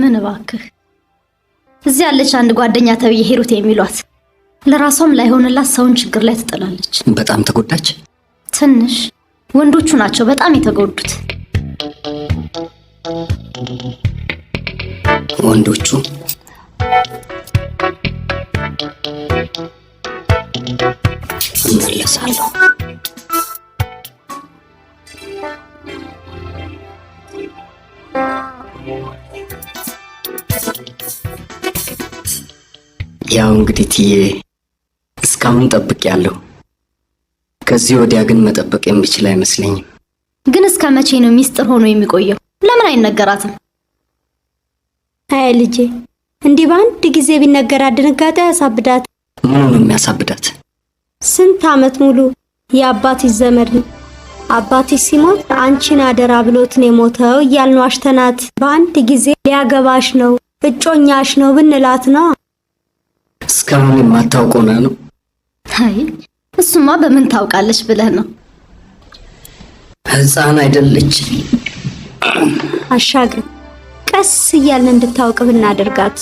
ምን እባክህ እዚህ ያለች አንድ ጓደኛ ተብዬ ሄሩት የሚሏት ለራሷም ላይሆንላት ሰውን ችግር ላይ ትጥላለች። በጣም ተጎዳች። ትንሽ ወንዶቹ ናቸው በጣም የተጎዱት። ወንዶቹ እመለሳለሁ። ያው እንግዲህ ትዬ እስካሁን ጠብቄያለሁ። ከዚህ ወዲያ ግን መጠበቅ የምችል አይመስለኝም። ግን እስከ መቼ ነው ሚስጥር ሆኖ የሚቆየው? ለምን አይነገራትም? አይ ልጄ እንዲህ በአንድ ጊዜ ቢነገራት ድንጋጤ ያሳብዳት። ምኑ ነው የሚያሳብዳት? ስንት ዓመት ሙሉ የአባትሽ ዘመድ አባትሽ ሲሞት አንቺን አደራ ብሎትን የሞተው እያልን ዋሽተናት በአንድ ጊዜ ሊያገባሽ ነው እጮኛሽ ነው ብንላት ነው። እስካሁን የማታውቀው ነው? አይ እሱማ በምን ታውቃለች ብለህ ነው? ሕፃን አይደለች። አሻግር ቀስ እያልን እንድታውቅ ብናደርጋት።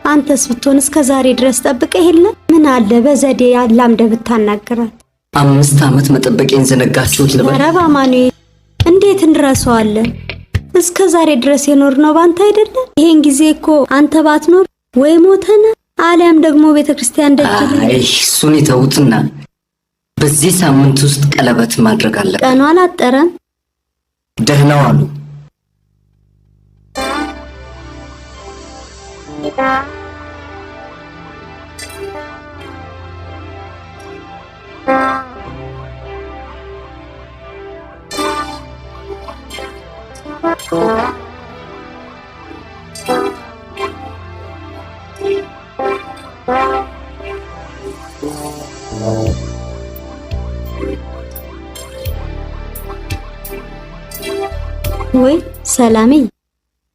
አንተስ ብትሆን እስከ ዛሬ ድረስ ጠብቀህ የለ? ምን አለ በዘዴ አላምደህ ብታናገራት? 5 ዓመት መጠበቄን ዘነጋችሁት ልበል? ኧረ በአማኑኤል እንዴት እንረሳዋለን? እስከ ዛሬ ድረስ የኖርነው ባንተ አይደለ? ይሄን ጊዜ እኮ አንተ ባትኖር ወይ ሞተነ አሊያም ደግሞ ቤተክርስቲያን ደጅ። አይ እሱን ይተውትና በዚህ ሳምንት ውስጥ ቀለበት ማድረግ አለበት። ቀኑ አላጠረም። ደህና ዋሉ። ወይ ሰላሜ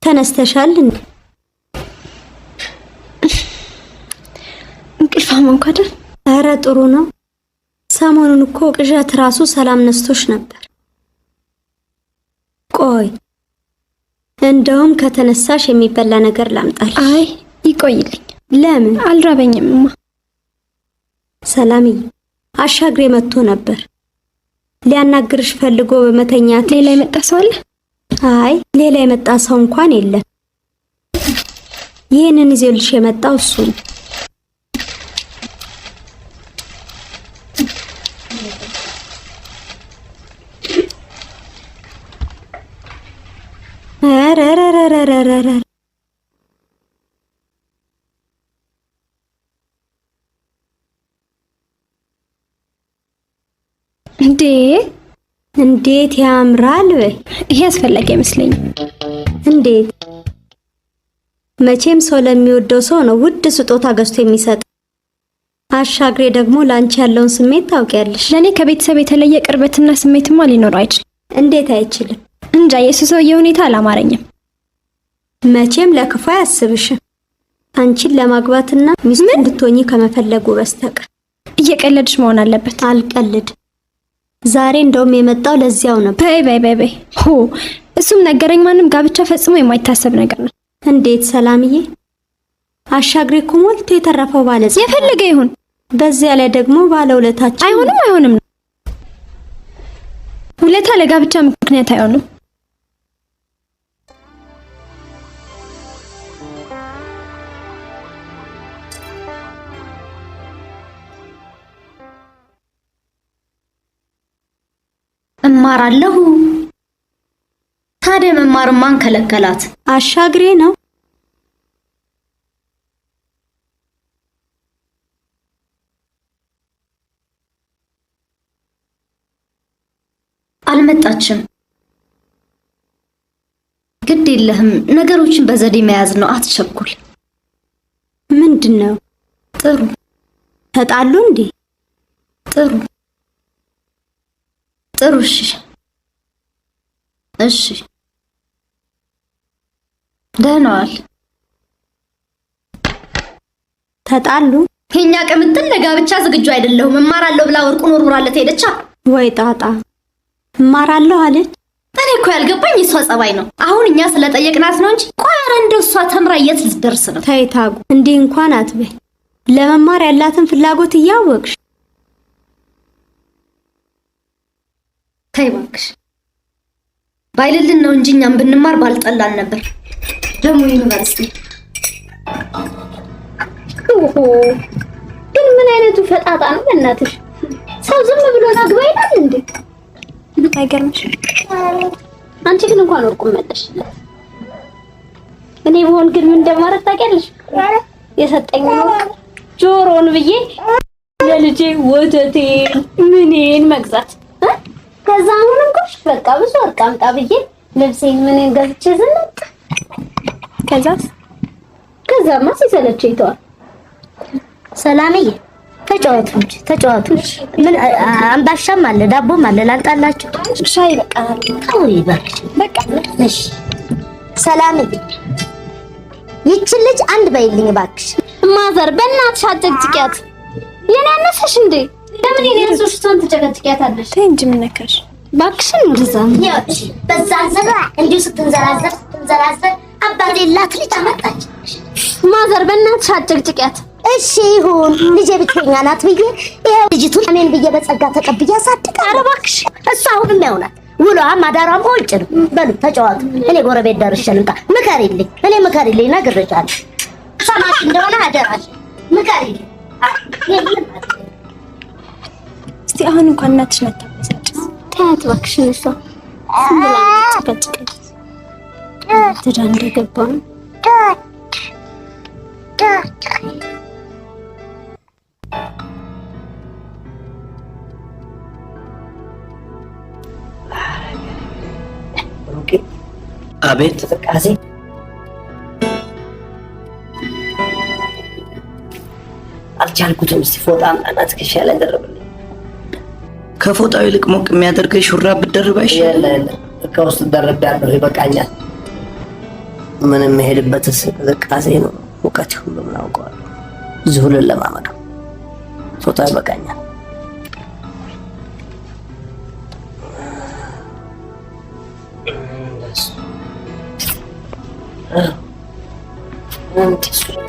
ተነስተሻል እንዴ? እንቅልፋም እንኳን አይደል? ኧረ ጥሩ ነው። ሰሞኑን እኮ ቅዠት ራሱ ሰላም ነስቶሽ ነበር። ቆይ እንደውም ከተነሳሽ የሚበላ ነገር ላምጣል። አይ ይቆይልኝ። ለምን? አልራበኝምማ። ሰላምዬ አሻግሬ መጥቶ ነበር ሊያናግርሽ ፈልጎ በመተኛት። ሌላ የመጣ ሰው አለ? አይ ሌላ የመጣ ሰው እንኳን የለም። ይሄንን ይዘልሽ የመጣው እሱ ነው። አረረረረረረ እንዴት ያምራል! ይሄ አስፈላጊ አይመስለኝም። እንዴት? መቼም ሰው ለሚወደው ሰው ነው ውድ ስጦታ ገዝቶ የሚሰጥ። አሻግሬ ደግሞ ላንቺ ያለውን ስሜት ታውቂያለሽ። ለኔ ከቤተሰብ የተለየ ቅርበትና ስሜትማ ሊኖር አይችልም። እንዴት አይችልም? እንጃ የሱ ሰውዬ ሁኔታ አላማረኝም። መቼም ለክፉ አያስብሽም አንቺን ለማግባትና ሚስት እንድትሆኚ ከመፈለጉ በስተቀር። እየቀለድሽ መሆን አለበት። አልቀልድ። ዛሬ እንደውም የመጣው ለዚያው ነበር። በይ ሆ እሱም ነገረኝ። ማንም ጋብቻ ፈጽሞ የማይታሰብ ነገር ነው። እንዴት ሰላምዬ? አሻግሬ እኮ ሞልቶ የተረፈው ባለጸጋ የፈለገ ይሁን። በዚያ ላይ ደግሞ ባለውለታችን። አይሆንም ነው። ውለታ ለጋብቻ ምክንያት አይሆንም። እማራለሁ። ታዲያ መማር ማን ከለከላት? አሻግሬ ነው። አልመጣችም። ግድ የለህም። ነገሮችን በዘዴ መያዝ ነው። አትቸኩል። ምንድነው? ጥሩ ተጣሉ እንዴ? ጥሩ። እሺ ደህና ዋል። ተጣሉ? የኛ ቅምጥል ለጋብቻ ዝግጁ አይደለሁም እማራለሁ ብላ ወርቁን ወርውራለት ሄደቻ። ወይ ጣጣ! እማራለሁ አለች። እኔ እኮ ያልገባኝ እሷ ጸባይ ነው። አሁን እኛ ስለጠየቅናት ነው እንጂ ቆይ ኧረ እንደው እሷ ተምራ የት ልትደርስ ነው? ተይ ታጉ፣ እንዲህ እንኳን አትበይ። ለመማር ያላትን ፍላጎት እያወቅሽ ተይ እባክሽ። ባይልልን ነው እንጂ እኛም ብንማር ባልጠላን ነበር። ደግሞ ዩኒቨርሲቲ ግን ምን አይነቱ ፈጣጣ ነው በእናትሽ? ሰው ዝም ብሎ ናግባ ይላል እንዴ? አይገርምሽ? አንቺ ግን እንኳን ወርቁ መለሽ። እኔ በሆን ግን ምን እንደማረግ ታውቂያለሽ? የሰጠኝ ወርቅ ጆሮን ብዬ ለልጄ ወተቴን ምኔን መግዛት ከዛ አሁንም ቆሽ በቃ ብዙ ወርቅ አምጣ ብዬ ልብሴን ምንን ገዝቼ ዝንጥ ከዛማ ሲሰለቸኝ ተዋል። ሰላምዬ ተጫወቱ። ምን አምባሻም አለ ዳቦም አለ ላንጣላችሁ። ሻይ በቃናል። አይ በቃ እሺ። ሰላምዬ ይቺን ልጅ አንድ በይልኝ እባክሽ። ማዘር በእናትሽ አትጨቅጭቂያት። የኔ አነሰሽ እንዴ? ለምን የኔ ያንሶሽ ታንተ ጨቅጭቂያታለሽ? ተይ እንጂ ምን ነካሽ? እባክሽን እንደዛም ያቺ በዛ ዘራ እንዲሁ ስትንዘራዘር አባቴ ላት ልጅ አመጣች። ማዘር በእናትሽ አትጨቅጭቂያት። እሺ ይሁን ልጄ ብትኛ ናት ብዬ ይሄው ልጅቱን አሜን ብዬ በጸጋ ተቀብዬ አሳድጋለሁ። ኧረ እባክሽ እሷ አሁንም ያውናት ውሏም አዳሯም ሆልጭ ነው። በሉ ተጫዋቱ። እኔ ጎረቤት ደርሼ ልምጣ። ምከሪልኝ ነግሬሻለሁ። ሰማሽ እንደሆነ አደራሽ ምከሪልኝ። እስቲ አሁን እንኳን እናትሽ መጣች። ታያት እባክሽ እሷ ትዳር እንደገባ ነው። አቤት ተቃዚ አልቻልኩትም። እስቲ ፎጣ አምጣና ትከሻ ላይ ደርብልኝ። ከፎጣው ይልቅ ሞቅ የሚያደርገኝ ሹራብ ብትደርብ አይሻልም? ከውስጥ ደርቤያለሁ፣ ይበቃኛል። ምን የምሄድበትስ ቅዝቃዜ ነው፣ ሙቀት ሁሉም አውቀዋለሁ። እዚሁ ልለማመድ ነው። ፎጣው ይበቃኛል።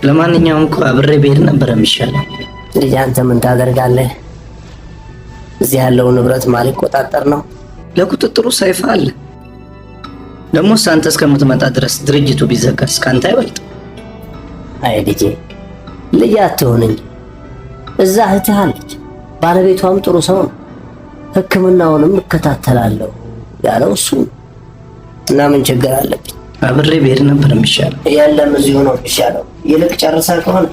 ለማንኛውም እኮ አብሬ ብሄድ ነበር የሚሻለው። ልጅ አንተ ምን ታደርጋለህ? እዚህ ያለው ንብረት ማን ሊቆጣጠር ነው? ለቁጥጥሩ ሰይፍ አለ። ደግሞ አንተ እስከምትመጣ ድረስ ድርጅቱ ቢዘጋስ ካንተ አይበልጥ። አይ ልጅ አትሆንኝ። እዛ እህትህ አለች፣ ባለቤቷም ጥሩ ሰው ነው። ሕክምናውንም እከታተላለሁ ያለው እሱ እና ምን ችግር አለብኝ? አብሬ ብሄድ ነበር የሚሻለው። የለም እዚሁ ነው የሚሻለው። ይልቅ ጨርሳ ከሆነ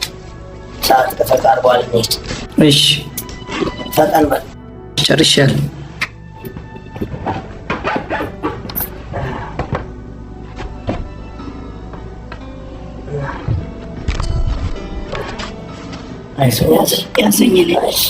ሰዓት ተቃርቧል። እሺ ፈጠን በል። ጨርሻለሁ። ያዘኝ ልጅ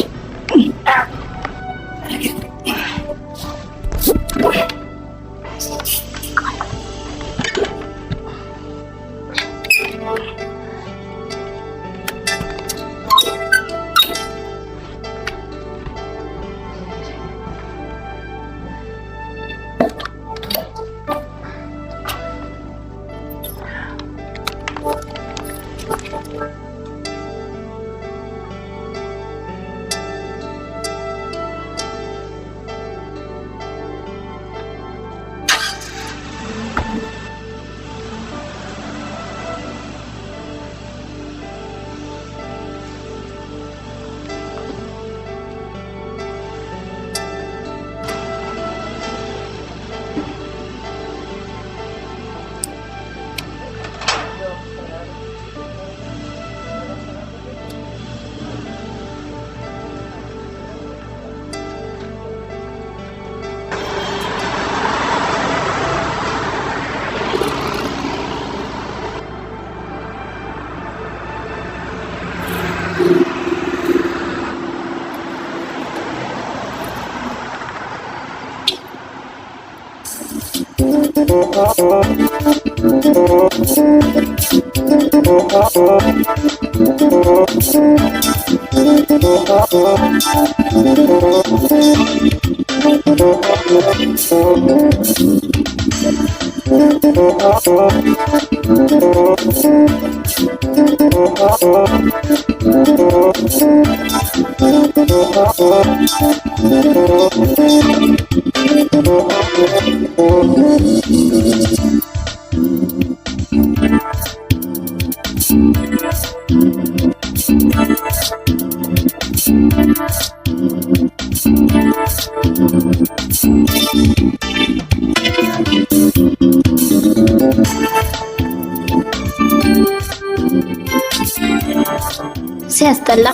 ሲያስጠላ።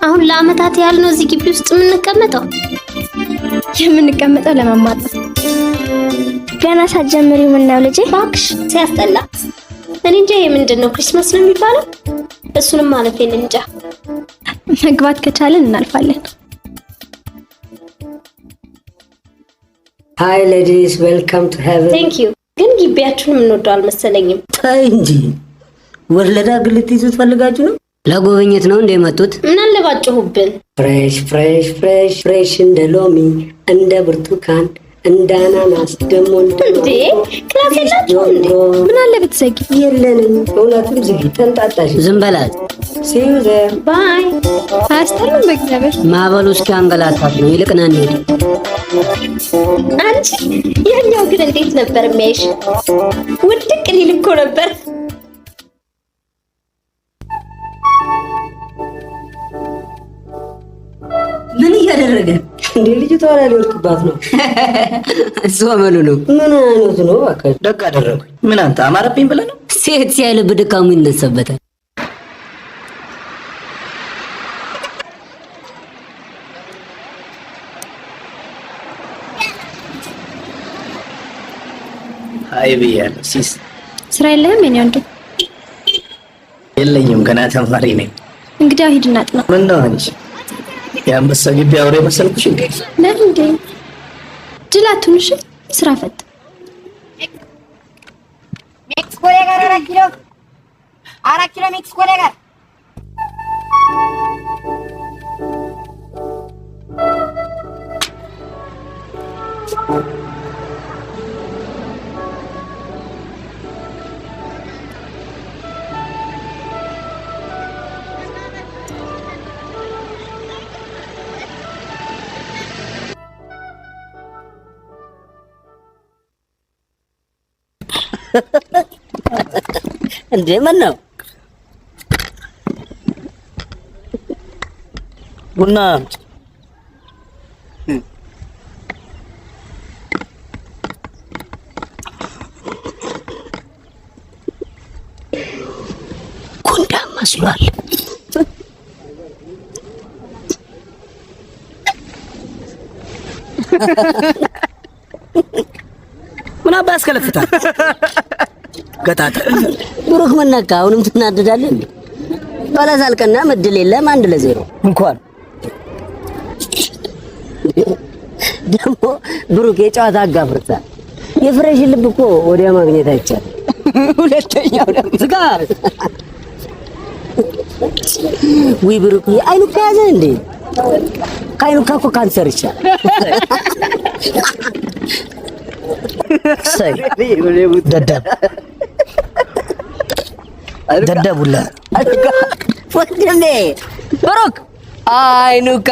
አሁን ለአመታት ያህል ነው እዚህ ግቢ ውስጥ የምንቀመጠው ለመማር ነው። ገና ሳትጀምሪው ምን ነው ልጄ? እባክሽ ሲያስጠላ። እኔ እንጃ ምንድነው ክሪስማስ ነው የሚባለው? እሱንም ማለቴን እንጃ። መግባት ከቻለን እናልፋለን። ሃይ ሌዲስ ዌልካም ቱ ሄቨን። ቴንክ ዩ። ግን ግቢያችሁን የምንወደው አልመሰለኝም። ታይ እንጂ ወለዳ ግልት ይዙት ፈልጋችሁ ነው? ለጎብኝት ነው እንደ መጡት? ምን አለባችሁብን? ፍሬሽ ፍሬሽ ፍሬሽ ፍሬሽ እንደ ሎሚ እንደ ብርቱካን እንደ አናናስ ደሞ እንደ ክላስ የላችሁም እንዴ? ምን አለ ብትዘጊ? የለንም። እውነትም ዝጊ ተንጣጣሽ። ዝም በላት። See you there. ባይ። አያስጠላም በእግዚአብሔር። ማዕበሉ እስኪ አንገላታት ነው። ይልቅና እንሂድ። አንቺ ያኛው ግን እንዴት ነበር የሚያይሽ? ውድቅ ሊል እኮ ነበር። ምን እያደረገ እንዴ? ልጅቷ ላይ ሊወርቅባት ነው። እሱ አመሉ ነው። ምን አይነቱ ነው? እባክህ ደግ አደረኩኝ። ምን አንተ አማረብኝ ብለህ ነው? ሴት ሲያይልብ ድካሙ ይነሳበታል። አይ ብያለሁ። ሲስ ስራ የለህም? የኔ ወንድም የለኝም፣ ገና ተማሪ ነኝ። እንግዲህ ሂድ እናጥና። ምን ነው አንቺ የአንበሳ ግቢ አውሬ መሰልኩሽ እንዴ? ለምን ጅል አትሁንሽ። ስራ ፈት ሜክሲኮ ጋር 4 ኪሎ ሜክሲኮ ጋር እንዴ ምን ነው? ቡና ኩንዳ መስሏል። ምን አባ ያስከለፍታል? ገጣጣ ብሩክ ምን ነካ? አሁንም ትናደዳለህ እንዴ? ባላሳልቀና መድል የለም 1-0 እንኳን ደግሞ ብሩክ የጨዋታ አጋፍርታ የፍሬሽ ልብ እኮ ወዲያ ማግኘት አይቻልም። ሁለተኛው ደግሞ ስጋ ወይ ብሩክ አይኑ ከያዘ እንዴ? ካይኑ እኮ ካንሰር ይቻላል። ሰይ ደደብ ደደቡላ ወንድሜ ብሩክ አይኑካ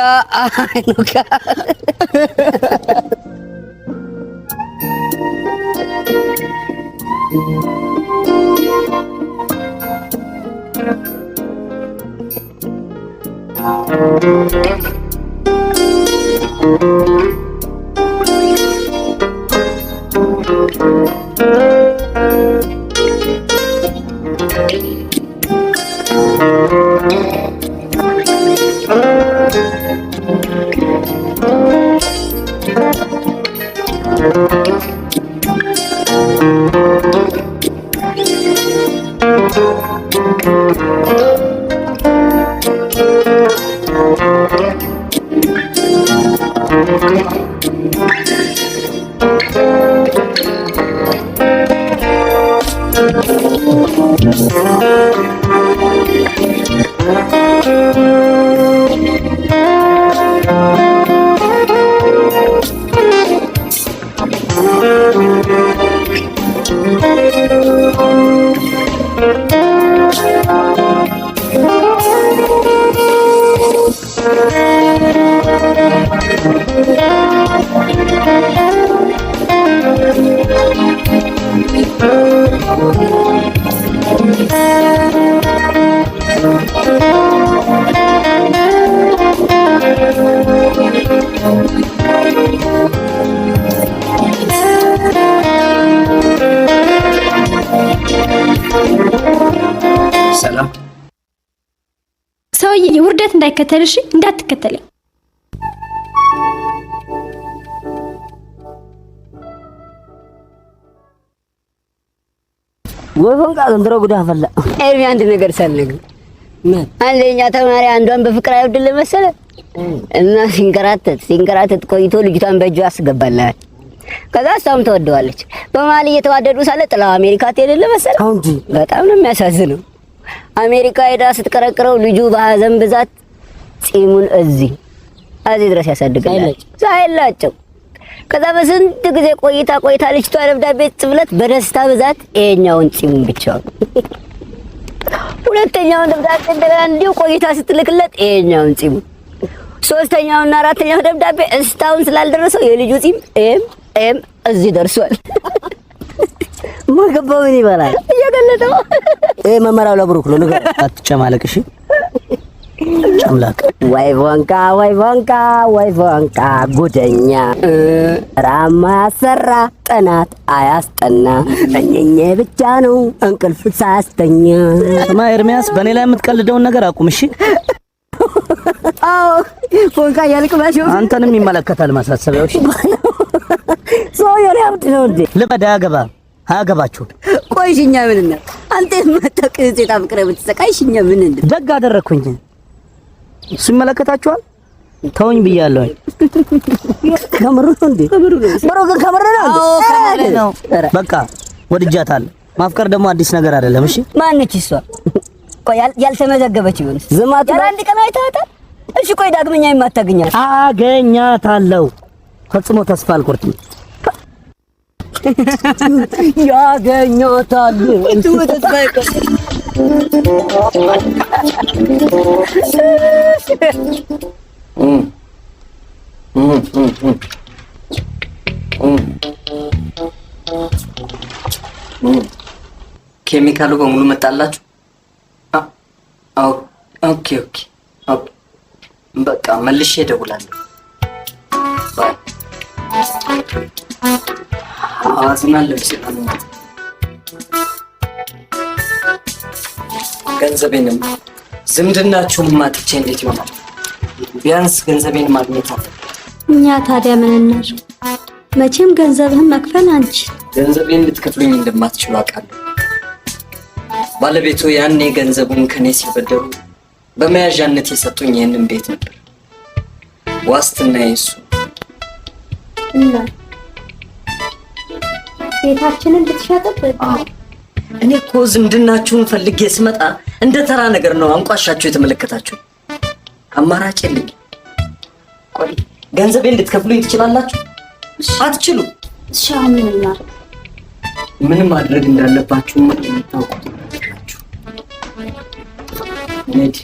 ሰላም ሰውዬ ውርደት እንዳይከተልሽ እንዳትከተለኝ። ወፎን ቃል እንደሮ ጉዳ ፈላ ኤርሚ አንድ ነገር ሰልግ አንደኛ ተማሪ አንዷን በፍቅር አይወድል መሰለ እና ሲንከራተት ቆይቶ ልጅቷን በእጁ ያስገባላል። ከዛ እሷም ተወደዋለች። በመሀል እየተዋደዱ ሳለ ጥላው አሜሪካ ትሄድል መሰለ። አሁን በጣም ነው የሚያሳዝነው። አሜሪካ ሄዳ ስትቀረቅረው ልጁ በሐዘን ብዛት ጺሙን እዚህ ድረስ ያሳድጋል ሳይላጨው። ከዛ በስንት ጊዜ ቆይታ ልጅቷ ደብዳቤ ጽፍለት በደስታ ብዛት ይሄኛውን ጺሙን ብቻው ሁለተኛውን ደብዳቤ እንደገና እንዲሁ ቆይታ ስትልክለት ይሄኛውን ጺሙን ሶስተኛውና አራተኛው ደብዳቤ እስካሁን ስላልደረሰው የልጁ ጺም ኤም እዚህ ደርሷል። ማገባው ምን ይባላል እየገለጠው መመራው ለብሩክ ነው። ነገር አትጨማለቅ እሺ። ጨምላቅ ወይ ፎንቃ ጉደኛ ራማ ያሰራ ጥናት አያስጠና እኘኘ ብቻ ነው እንቅልፍ ሳያስተኛ። ስማ ኤርሚያስ በኔ ላይ የምትቀልደውን ነገር አቁም እሺ። አዎ ፎንቃ ያልቅባሽ አንተንም ይመለከታል ማሳሰቢያው እሺ። ሰውዬው ያብድ ነው እንዴ? ልበዳ አያገባችሁ። ቆይሽኛ ምን ነው አንተ የምትጠቅስ ሴት አፍቅረህ ብትሰቃይሽኛ ምን እንደ ደግ አደረኩኝ። እሱ ይመለከታችኋል። ተውኝ ብያለሁ። ከምሩ ነው እንዴ? ከምሩ ነው። በቃ ወድጃታለሁ። ማፍቀር ደግሞ አዲስ ነገር አይደለም እሺ። ማነች እሷ? ቆይ ያልተመዘገበች ይሆንስ? ዝማቱ አንድ ቀን አይተሃታል? እሺ ቆይ ዳግመኛ የማታገኛት አገኛታለሁ። ፈጽሞ ተስፋ አልቆርጥም። ያገኛታል እንቱ ተስፋ ኬሚካሉ በሙሉ መጣላችሁ? ኦኬ በቃ መልሼ እደውላለሁ። ባይ አዝናለሁ። ገንዘቤንም ዝምድናችሁን ማጥቼ እንዴት ይሆናል? ቢያንስ ገንዘቤን ማግኘት አለ። እኛ ታዲያ ምን እናድርግ? መቼም ገንዘብህን መክፈል አንችል። ገንዘቤን ልትከፍሉኝ እንደማትችሉ አውቃለሁ። ባለቤቱ ያኔ ገንዘቡን ከኔ ሲበደሩ በመያዣነት የሰጡኝ ይህንን ቤት ነበር። ዋስትና የሱ እና ቤታችንን ልትሸጥብን? እኔ እኮ ዝምድናችሁን ፈልጌ ስመጣ እንደ ተራ ነገር ነው አንቋሻችሁ የተመለከታችሁ። አማራጭ የለኝም። ቆይ ገንዘቤን ልትከፍሉኝ ትችላላችሁ? አትችሉ። እሺ አሁን ምን እናድርግ? ምን ማድረግ እንዳለባችሁ ምን የምታውቁት ናችሁ። ነዲ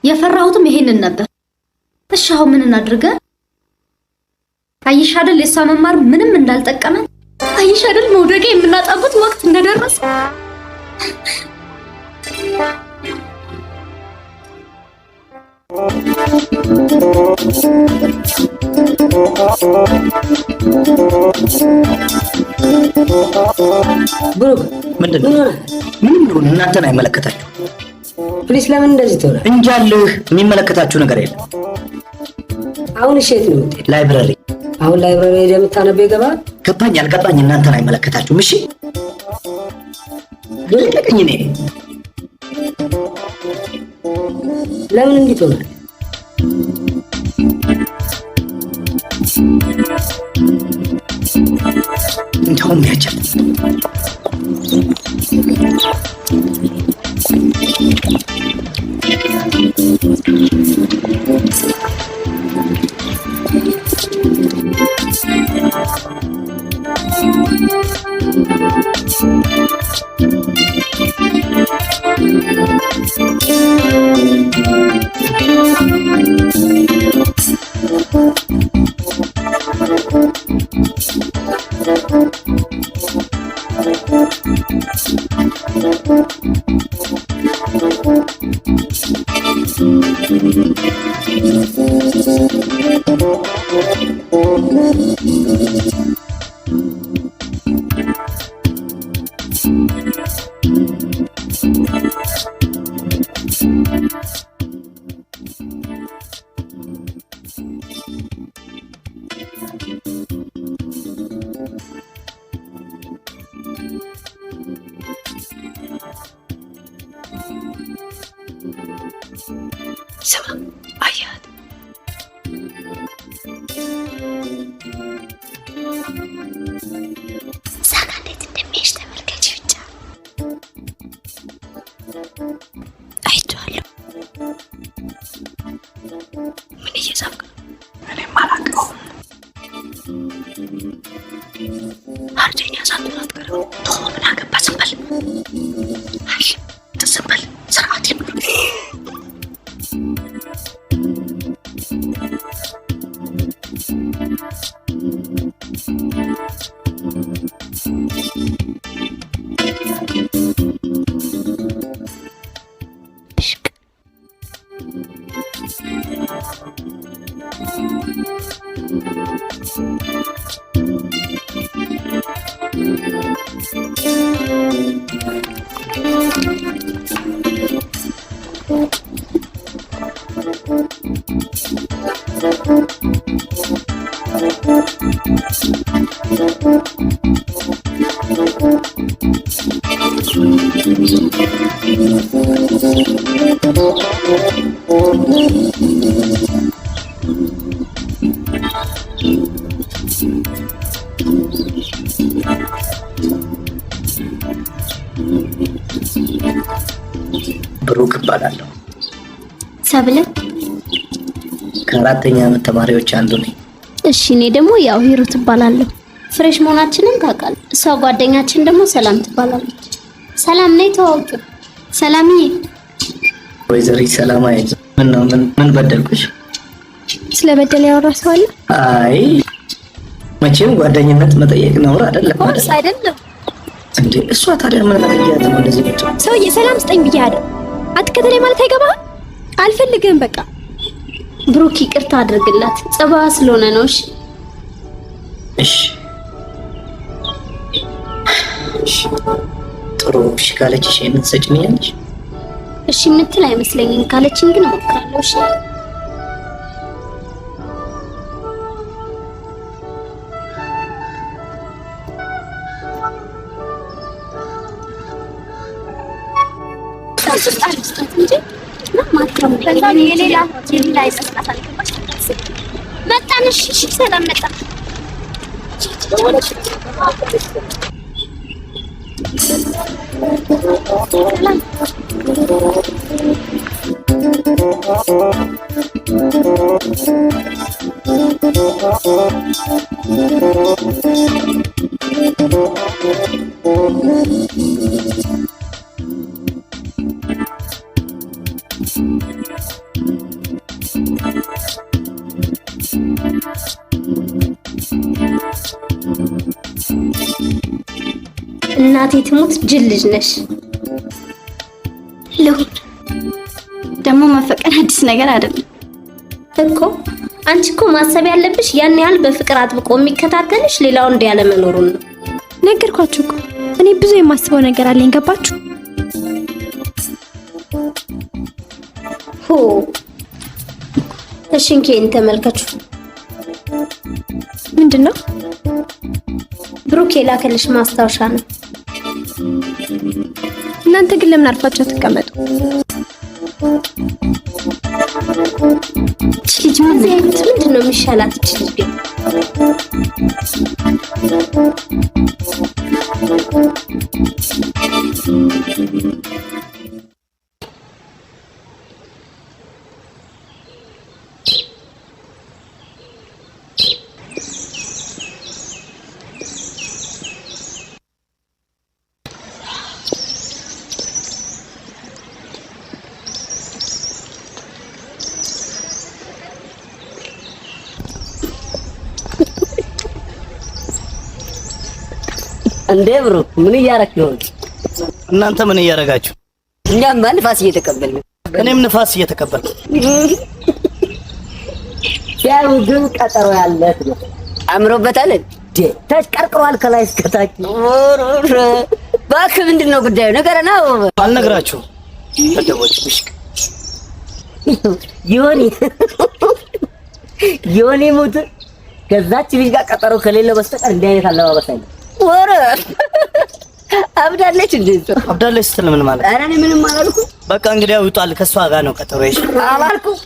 የፈራሁትም ይሄንን ነበር። እሺ አሁን ምን እናድርግ? አይሽ አይደል የሷ መማር ምንም እንዳልጠቀመን? አይሽ አይደል መውደቂያ የምናጣበት ወቅት እንደደረሰ? ብሩክ ምንድነው? ምን እናንተን አይመለከታችሁ። ፕሊስ ለምን እንደዚህ ትሆነ? እንጃልህ የሚመለከታችሁ ነገር የለም። አሁን እሺ የት ነው? ላይብረሪ። አሁን ላይብረሪ ሄደህ የምታነበው ይገባል? ገባኝ አልገባኝ እናንተን አይመለከታችሁም። እሺ ልቀቀኝ። እኔ ለምን እንዲህ ትሆነ? እንደውም ያቻል ስማ አያት ሳካ እንዴት እንደሚሄድ ተመልከች ብቻ። አይቼዋለሁ። ምን እየጻፍክ ነው? እኔም አላውቀውም። አንደኛ ሳትሆን አትቀርም። ቶሎ ምን አገባ ዝም በል። አይ ዝም በል ስርዓት ይኑር። ብሩክ እባላለሁ። ሰብለ ከአራተኛ ዓመት ተማሪዎች አንዱ ነኝ። እሺ እኔ ደግሞ ያው ሂሩት እባላለሁ። ፍሬሽ መሆናችንን ታውቃለህ። እሷ ጓደኛችን ደግሞ ሰላም ትባላለች። ሰላም ነኝ ተዋውቂው። ሰላምዬ ወይዘሪት ሰላማዊ ምን በደልኩሽ? ስለበደለ ያወራ ሰው አለ? አይ መቼም ጓደኝነት መጠየቅ ነውር አይደለም ማለት አይደለም እንዴ? እሷ ታዲያ ምን አድርጊያት ነው እንደዚህ ብቻ? ሰውዬ ሰላም ስጠኝ ብያለሁ። አትከተለኝ ማለት አይገባህም? አልፈልግህም በቃ። ብሩክ ይቅርታ አድርግላት፣ ጸባ ስለሆነ ነው። እሺ እሺ ጥሩ። እሺ ካለችሽ ይሄንን ሰጭኛለሽ? እሺ የምትል አይመስለኝም። ካለችኝ ግን እሞክራለሁ። እሺ መጣን። እሺ ሰላም መጣ። እናቴ ትሙት ጅል ልጅ ነሽ። ልሁን ደግሞ መፈቀር አዲስ ነገር አይደለም እኮ። አንቺ እኮ ማሰብ ያለብሽ ያን ያህል በፍቅር አጥብቆ የሚከታተልሽ ሌላው እንዲያለ መኖሩን ነው። ነገርኳችሁ እኮ እኔ ብዙ የማስበው ነገር አለኝ። ገባችሁ? ሆ እሺ እንኬን ተመልከቱ። ምንድነው? ብሩክ የላከልሽ ማስታወሻ ነው። እናንተ ግን ለምን አርፋችሁ ተቀመጡ? ልጅ ምንድነው የሚሻላት? ልጅ ግን እንዴ ብሩ ምን እያረክ ነው? እናንተ ምን እያረጋችሁ? እኛም ንፋስ እየተቀበልን እኔም ንፋስ እየተቀበልኩ ያው ግን ቀጠሮ ያለት ነው። አምሮበታል እንዴ ተሽቀርቅሯል ከላይ እስከ ታች። እባክህ ምንድን ነው ጉዳዩ? ነገረና አልነግራችሁም። ተደቦች ብሽክ ዮኒ ሞት ከዛች ልጅ ጋር ቀጠሮ ከሌለ በስተቀር እንዲህ አይነት አለባበስ አይደለም። ወረ አብዳለች እንዴ? አብዳለች ስትል ምን ማለት? ኧረ እኔ ምንም አላልኩም። በቃ እንግዲህ አውጣል። ከሷ ጋር ነው ቀጠሮ ይሽ አላልኩም።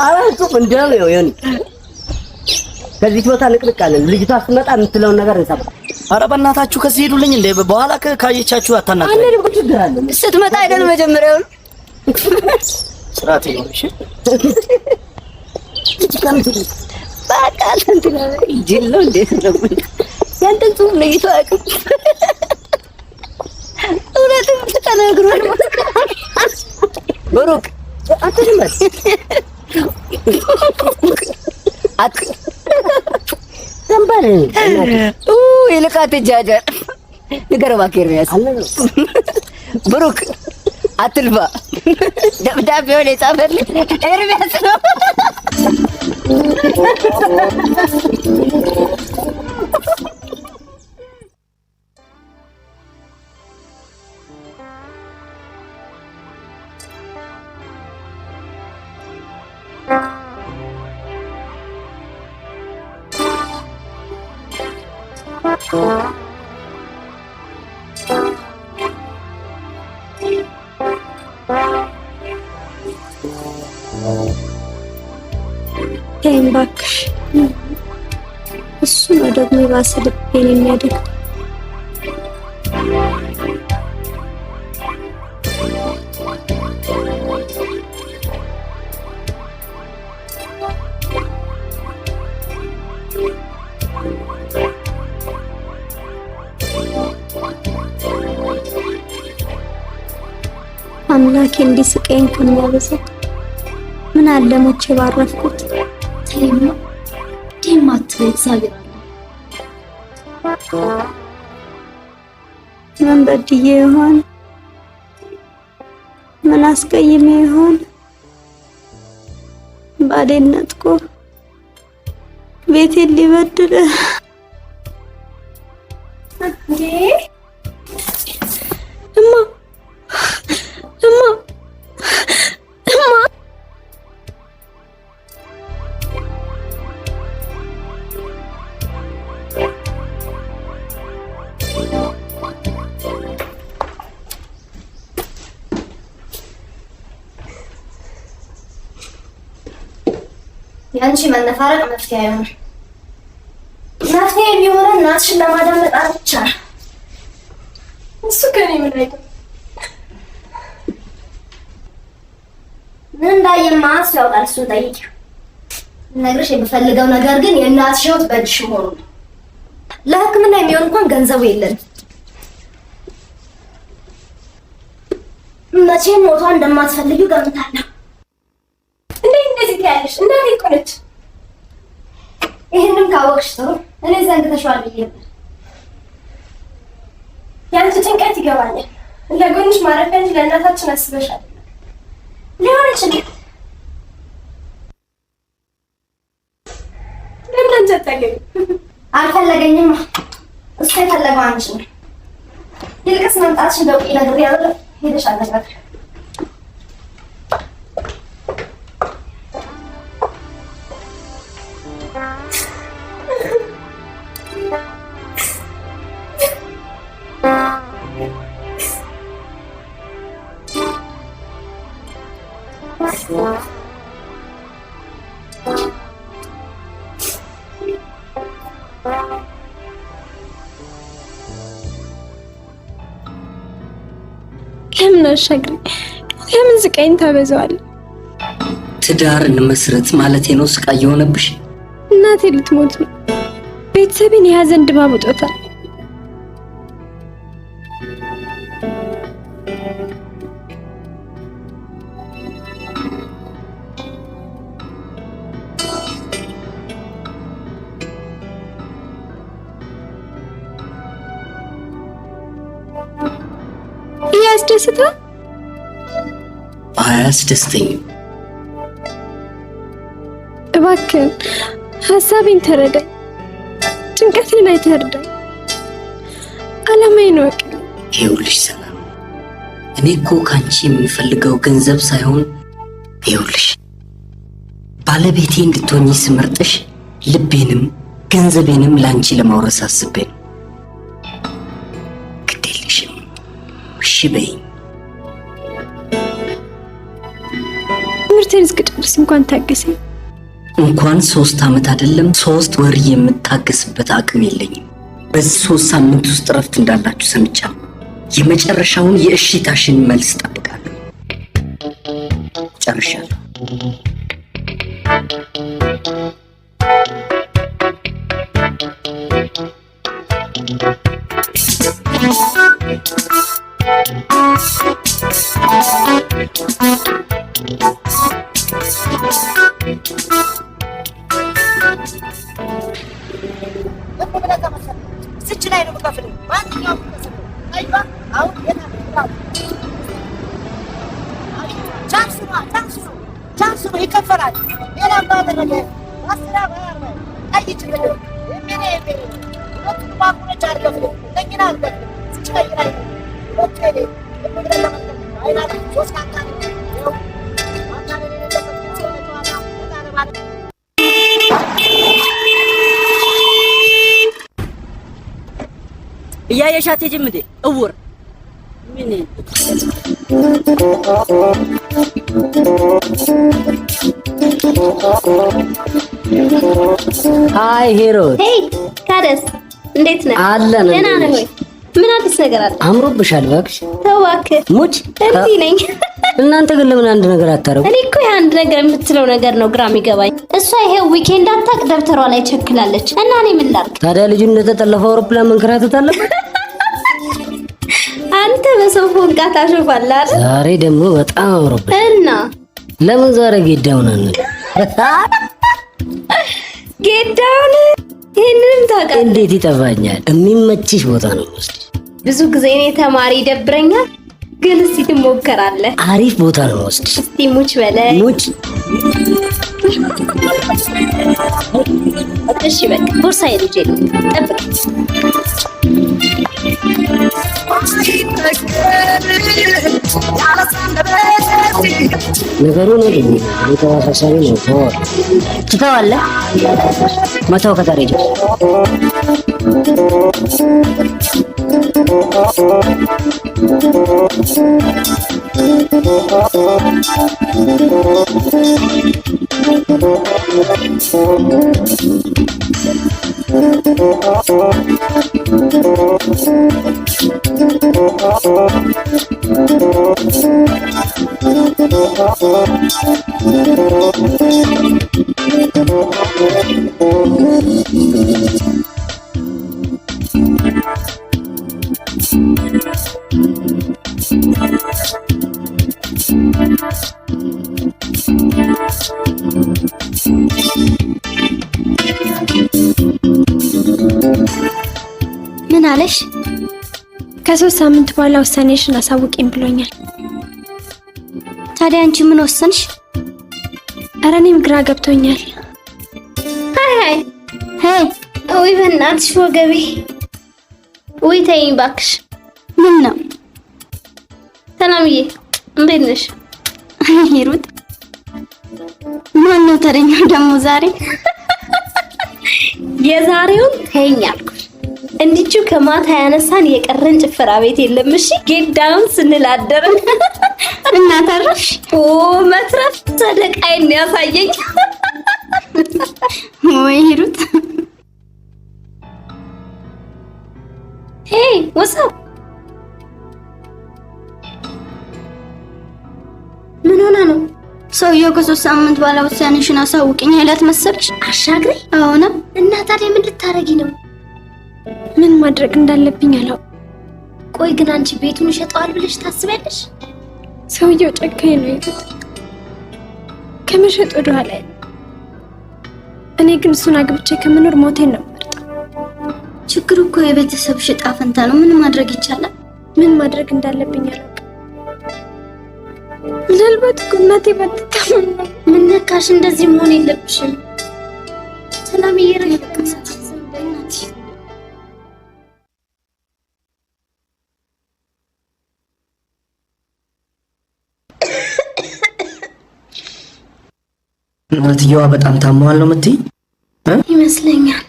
አላልኩም እንደው ዮኒ ከዚህ ቦታ ልቅልቅ አለ። ልጅቷ ስትመጣ የምትለውን ነገር እንሰማ። ኧረ በእናታችሁ ከዚህ ሄዱልኝ እንዴ! በኋላ ካየቻችሁ አታናግሩ። አንዴ ልብ ችግር አለ። ስትመጣ አይደል መጀመሪያውን ስራት ነው። እሺ በቃ እንትን ይጅለው እንዴ ነው ያንተን ጹም ለይቶ አቅም እውነትም ተናግሯል። ብሩክ አትልመት ተንባለ ይልቃት ጃጃር ንገረው እባክህ ኤርሚያስ። ብሩክ አትልፋ። ደብዳቤውን የጻፈልህ ኤርሚያስ ነው። ተይኝ እባክሽ። እሱ ነው ደግሞ የባሰ ልቤን የሚያደግ። አምላኬ እንዲስቀኝ ከሚያበዛ ምን አለ ሞቼ ባረፍኩት። ተይማ ደም አትበይ፣ እግዚአብሔር አለ። ምን በድዬ ይሆን? ምን አስቀይሜ ይሆን? ባዴን ነጥቆ ቤቴን ሊበድል እንዴ! እማ እማ እማ ያንቺ መነፋረቅ መፍትሄ አይሆንም። መፍትሄ የሚሆነው እናትሽን ለማዳመጥ ብቻ ነው። እሱ ከኔ ምን አይደለም። ምን እንዳየማ እሱ ያውቃል። እሱን ጠይቂው። ነግሬሽ የምፈልገው ነገር ግን የእናትሽ ሕይወት በእጅሽ መሆኑ ነው። ለሕክምና የሚሆን እንኳን ገንዘቡ የለንም። መቼም ሞቷን እንደማትፈልጊው ገምታለሁ። እንዴት እንደዚህ ትያለሽ? እናቴ እኮ ነች። ይሄንን ካወቅሽ ጥሩ። እኔ ዘንግተሽዋል ብዬ ነበር። ያንቺ ጭንቀት ይገባኛል። ለጎንሽ ማረፊያ እንጂ ለእናታችን አስበሻል ሊሆን ይችላል። ለምን አንቺ አታገቢም? አልፈለገኝም። እሱ የፈለገው አንቺ ነው። ይልቅስ መምጣትሽን ደውዬ ነግሬያለሁ። ሄደሽ አነጋግሪው። ለምን አሻግሪ? ለምን ስቃይን ታበዛዋለህ? ትዳር እንመስረት ማለቴ ነው ስቃይ የሆነብሽ? እናቴ ልትሞት ነው። ቤተሰቤን የሀዘን ድባብ ውጦታል። ያስደስታል? አያስደስተኝም። እባክህን ሀሳቤን ተረዳኝ። ጭንቀቴን አይተርዳኝ። አላማዬን ወቅ። ይኸውልሽ ሰላም፣ እኔ እኮ ካንቺ የምፈልገው ገንዘብ ሳይሆን ይኸውልሽ ባለቤቴ እንድትሆኚ ስመርጥሽ ልቤንም ገንዘቤንም ላንቺ ለማውረስ አስቤ ነው። ግዴለሽም፣ እሺ በይኝ። ትምህርቴን እስክጨርስ እንኳን ታገሰኝ። እንኳን 3 ዓመት አይደለም 3 ወር የምታገስበት አቅም የለኝም። በዚህ 3 ሳምንት ውስጥ እረፍት እንዳላችሁ ሰምቻለሁ። የመጨረሻውን የእሺታሽን መልስ ጠብቃለሁ። ጨርሻለሁ። ስች ላይ ነው የምከፍለው። ማንኛውም አሁን ቻንስ ነው ይከፈላል። ሌላ ባደረገ አስራ ባያር ቀይ ችግር የሚኔ ሁለቱም ባንኮች አድርገው ለኝና አልበት ስች ላይ ኦኬ አይና 3 ካንታ ነው እያየሻት ሂጂም እንዴ እውር ምን አይ ሂሩት። ሄይ ካደስ እንዴት ነህ? አለን። ደህና ነህ ወይ? ምን አዲስ ነገር አለ? አምሮብሻል እባክሽ። ተው እባክህ ሙች እዚህ ነኝ። እናንተ ግን ለምን አንድ ነገር አታረጉ? እኔ እኮ አንድ ነገር የምትለው ነገር ነው ግራ የሚገባኝ። እሷ ይሄው ዊኬንድ አታቅ ደብተሯ ላይ ቸክላለች እና እኔ ምን ላድርግ? ታዲያ ልጁ እንደተጠለፈ አውሮፕላን መንከራተት አለበት? አንተ በሰው ፎንቃ ታሾፋለህ አይደል? ዛሬ ደግሞ በጣም አምሮብሽ እና ለምን ዛሬ ጌዳውን አንል? ጌዳውን ይሄንንም ታውቃለህ? እንዴት ይጠፋኛል? የሚመችሽ ቦታ ነው ወስድ። ብዙ ጊዜ እኔ ተማሪ ይደብረኛል፣ ግን እስቲ ትሞከራለህ። አሪፍ ቦታ ነው ወስድ። እስቲ ሙች በለኝ። ሙች እሺ በቃ ቦርሳዬ ልጄ ነው ጠብቅ። ነገሩ ነው ግን ተዋሳሳቢ ነው። ትተዋለህ መተው ከተረጀ ምን አለሽ? ከ3 ሳምንት በኋላ ውሳኔሽን አሳውቂኝ ብሎኛል። ታዲያ አንቺ ምን ወሰንሽ? ኧረ እኔም ግራ ገብቶኛል። ሃይ ወይ በእናትሽ ወገቤ። ወይ ተይኝ እባክሽ። ምን ነው ሰላምዬ እንዴት ነሽ? ሂሩት ማን ነው ተረኛው ደግሞ ዛሬ? የዛሬውን ተይኝ አልኩሽ። እንዲቹ ከማታ ያነሳን የቀረን ጭፈራ ቤት የለም። እሺ ጌዳውን ስንላደርን እና ተረፍሽ። መትረፍ ሰደቃዬን ያሳየኝ። ወይ ሂሩት ሄይ ወሳው ምን ሆነ ነው? ሰውየው ከ3 ሳምንት በኋላ ውሳኔሽን አሳውቂኝ አይላት መሰለሽ? አሻግሬ አሁን እና ታዲያ ምን ልታረጊ ነው? ምን ማድረግ እንዳለብኝ አላውቅም። ቆይ ግን አንቺ ቤቱን ይሸጠዋል ብለሽ ታስቢያለሽ? ሰውየው ጨካኝ ነው ይሉት ከመሸጥ ወደ ኋላ። እኔ ግን እሱን አግብቼ ከመኖር ሞቴን ነው የምመርጠው። ችግሩ እኮ የቤተሰብ ዕጣ ፈንታ ነው። ምን ማድረግ ይቻላል? ምን ማድረግ እንዳለብኝ አላውቅም። ምናልባት እኮ እናቴ ባትታመም ነው። ምን ነካሽ? እንደዚህ መሆን የለብሽም። ሰላም እየረገጠሳት በእናትሽ እናትየዋ በጣም ታመዋል ነው የምትይ? ይመስለኛል።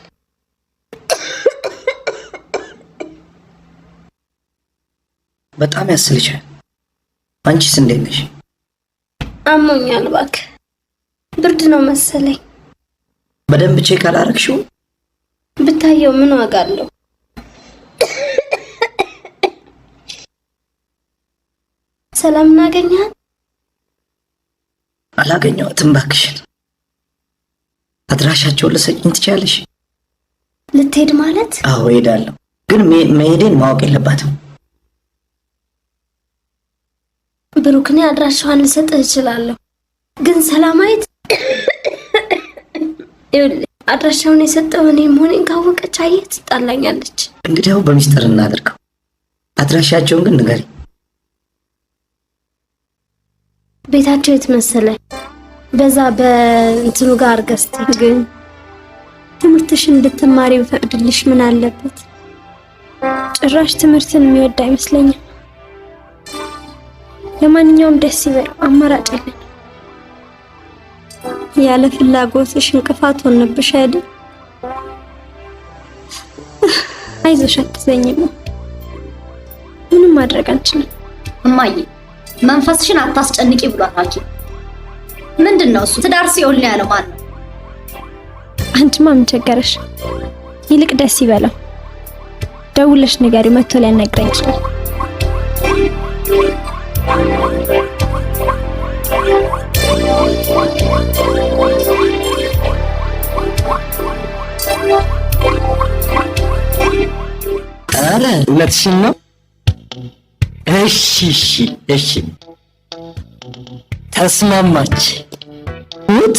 በጣም ያስልሻል። አንቺስ እንዴት ነሽ? አሞኛል እባክህ፣ ብርድ ነው መሰለኝ። በደንብ ቼክ አላረግሽው? ብታየው ምን ዋጋ አለው? ሰላም እናገኛለን? አላገኘኋትም እባክሽን። አድራሻቸውን ልትሰጪኝ ትችያለሽ? ልትሄድ ማለት? አዎ እሄዳለሁ፣ ግን መሄዴን ማወቅ የለባትም። ብሩክ፣ እኔ አድራሻዋን ልሰጥህ እችላለሁ፣ ግን ሰላማዊት አድራሻውን የሰጠው እኔ መሆኔን ካወቀች አየህ ትጣላኛለች። እንግዲያው በሚስጥር እናድርገው። አድራሻቸውን ግን ንገሪ። ቤታቸው የት መሰለህ? በዛ በእንትኑ ጋር ገዝተ። ግን ትምህርትሽን እንድትማሪ ብፈቅድልሽ ምን አለበት? ጭራሽ ትምህርትን የሚወድ አይመስለኝም። ለማንኛውም ደስ ይበለው፣ አማራጭ የለኝም። ያለ ፍላጎትሽ እንቅፋት ሆነብሽ አይደል? አይዞሽ አትዘኝም፣ ምንም ማድረግ አንችልም። እማዬ መንፈስሽን አታስጨንቂ ብሏል ሐኪም። ምንድነው እሱ? ትዳር ሲሆን ላይ ያለው ማን ነው? አንቺማ ምን ቸገረሽ? ይልቅ ደስ ይበለው፣ ደውለሽ ንገሪው፣ መጥቶ ሊያናግረኝ ይችላል። አረ እውነትሽን ነው? እሺ ተስማማች። ውት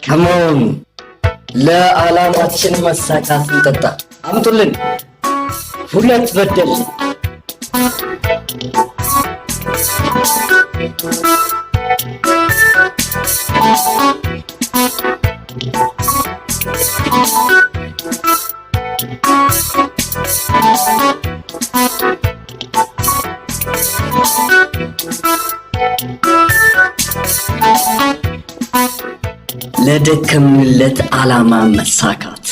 ከመሆኑ ለዓላማችን መሳካት እንጠጣ። አምጡልን ሁለት በደል። ለደከምንለት ዓላማ መሳካት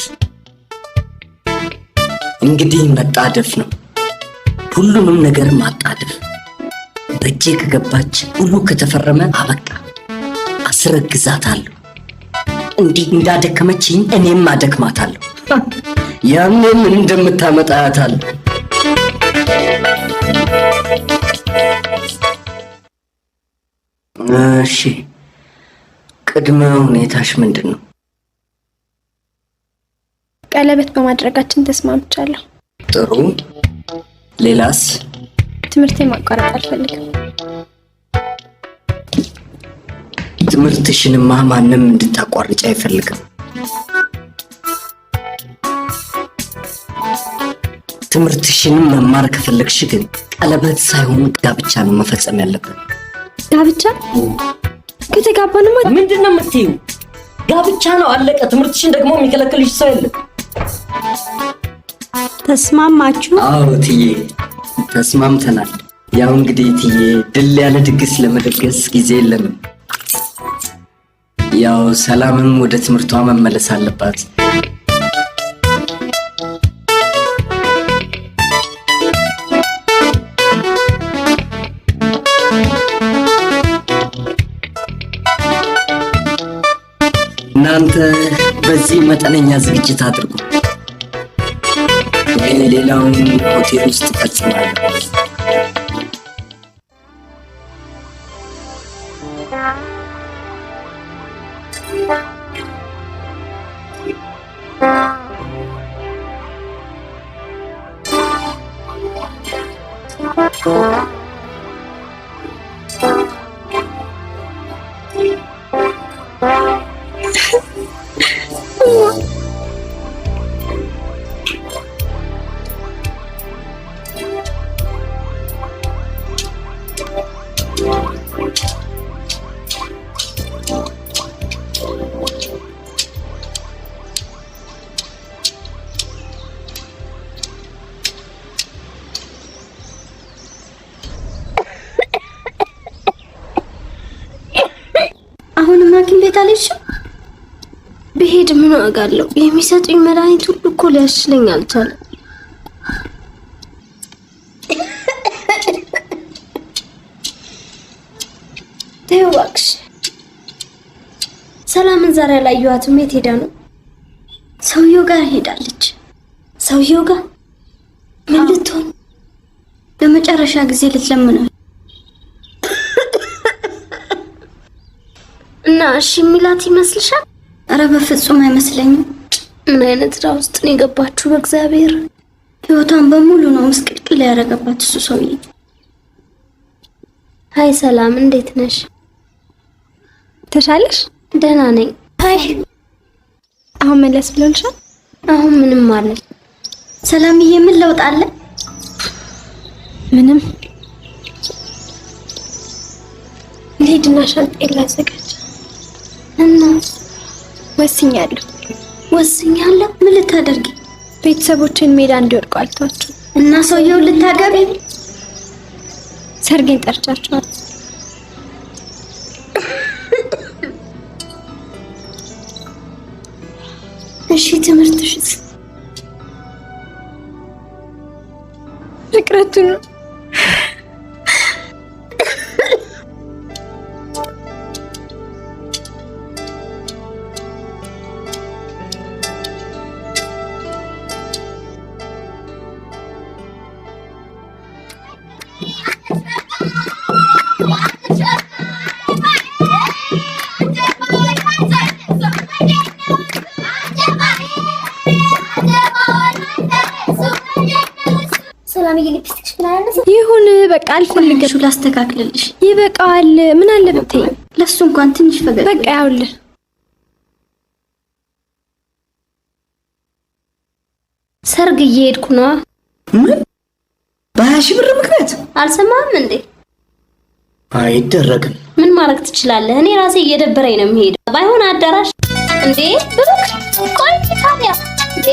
እንግዲህ መጣደፍ ነው። ሁሉንም ነገር ማጣደፍ። በእጄ ከገባች ሁሉ ከተፈረመ አበቃ። አስረግዛታለሁ። እንዲህ እንዳደከመችኝ እኔም አደክማታለሁ። ያኔ ምን እንደምታመጣ አያታለሁ። እሺ ቅድመ ሁኔታሽ ምንድን ነው? ቀለበት በማድረጋችን ተስማምቻለሁ። ጥሩ። ሌላስ? ትምህርቴን ማቋረጥ አልፈልግም። ትምህርትሽንማ ማንም እንድታቋርጭ አይፈልግም። ትምህርትሽንም መማር ከፈለግሽ ግን ቀለበት ሳይሆን ጋብቻ ነው መፈጸም ያለብን። ጋብቻ? ከተጋባንማ ምንድን ነው የምትይው? ጋብቻ ነው አለቀ። ትምህርትሽን ደግሞ የሚከለክልሽ ሰው የለም። ተስማማችሁ? አዎ ትዬ ተስማምተናል። ያው እንግዲህ ትዬ ድል ያለ ድግስ ለመደገስ ጊዜ የለንም። ያው ሰላምም ወደ ትምህርቷ መመለስ አለባት። እናንተ በዚህ መጠነኛ ዝግጅት አድርጉ። ሌላውን ሆቴል ውስጥ ፈጽማለሁ። ምን ዋጋ አለው? የሚሰጡኝ መድኃኒት ሁሉ እኮ ሊያሽለኝ አልቻለም። ተይው እባክሽ። ሰላምን ዛሬ አላየኋትም። የት ሄዳ ነው? ሰውየው ጋር ሄዳለች። ሰውየው ጋር ምን ልትሆን? ለመጨረሻ ጊዜ ልትለምነው እና እሺ የሚላት ይመስልሻል? አረ በፍጹም አይመስለኝም። ምን አይነት ዕዳ ውስጥ ነው የገባችሁ? በእግዚአብሔር ህይወቷን በሙሉ ነው ምስቅልቅል ያደረገባት እሱ ሰውዬ። ሃይ ሰላም፣ እንዴት ነሽ? ተሻለሽ? ደህና ነኝ። ሃይ አሁን መለስ ብሎልሻል? አሁን ምንም ማለት ሰላምዬ፣ ምን ለውጥ አለ? ምንም። ልሂድና ሻንጣዬን ላዘጋጅ እና ወስኛለሁ። ወስኛለሁ? ምን ልታደርጊ? ቤተሰቦችን ሜዳ እንዲወድቁ አልተዋቸውም እና ሰውየውን ልታገቢ? ሰርጌን ጠርቻቸዋል። እሺ ትምህርትሽስ? መቅረቱ ነው። ሰላምዬ ሊፕስቲክሽ ግን አያነሳ? ይሁን በቃ አልፈልግም። ሹ ላስተካክልልሽ። ይበቃዋል። ምን አለ ብትይ? ለሱ እንኳን ትንሽ ፈገግ በቃ ያውልህ። ሰርግ እየሄድኩ ነው። ምን? በ20 ሺህ ብር ምክንያት? አልሰማህም እንዴ? አይደረግም። ምን ማድረግ ትችላለህ? እኔ ራሴ እየደበረኝ ነው የምሄደው። ባይሆን አዳራሽ እንዴ ብሩክ፣ ቆይ ታዲያ እንዴ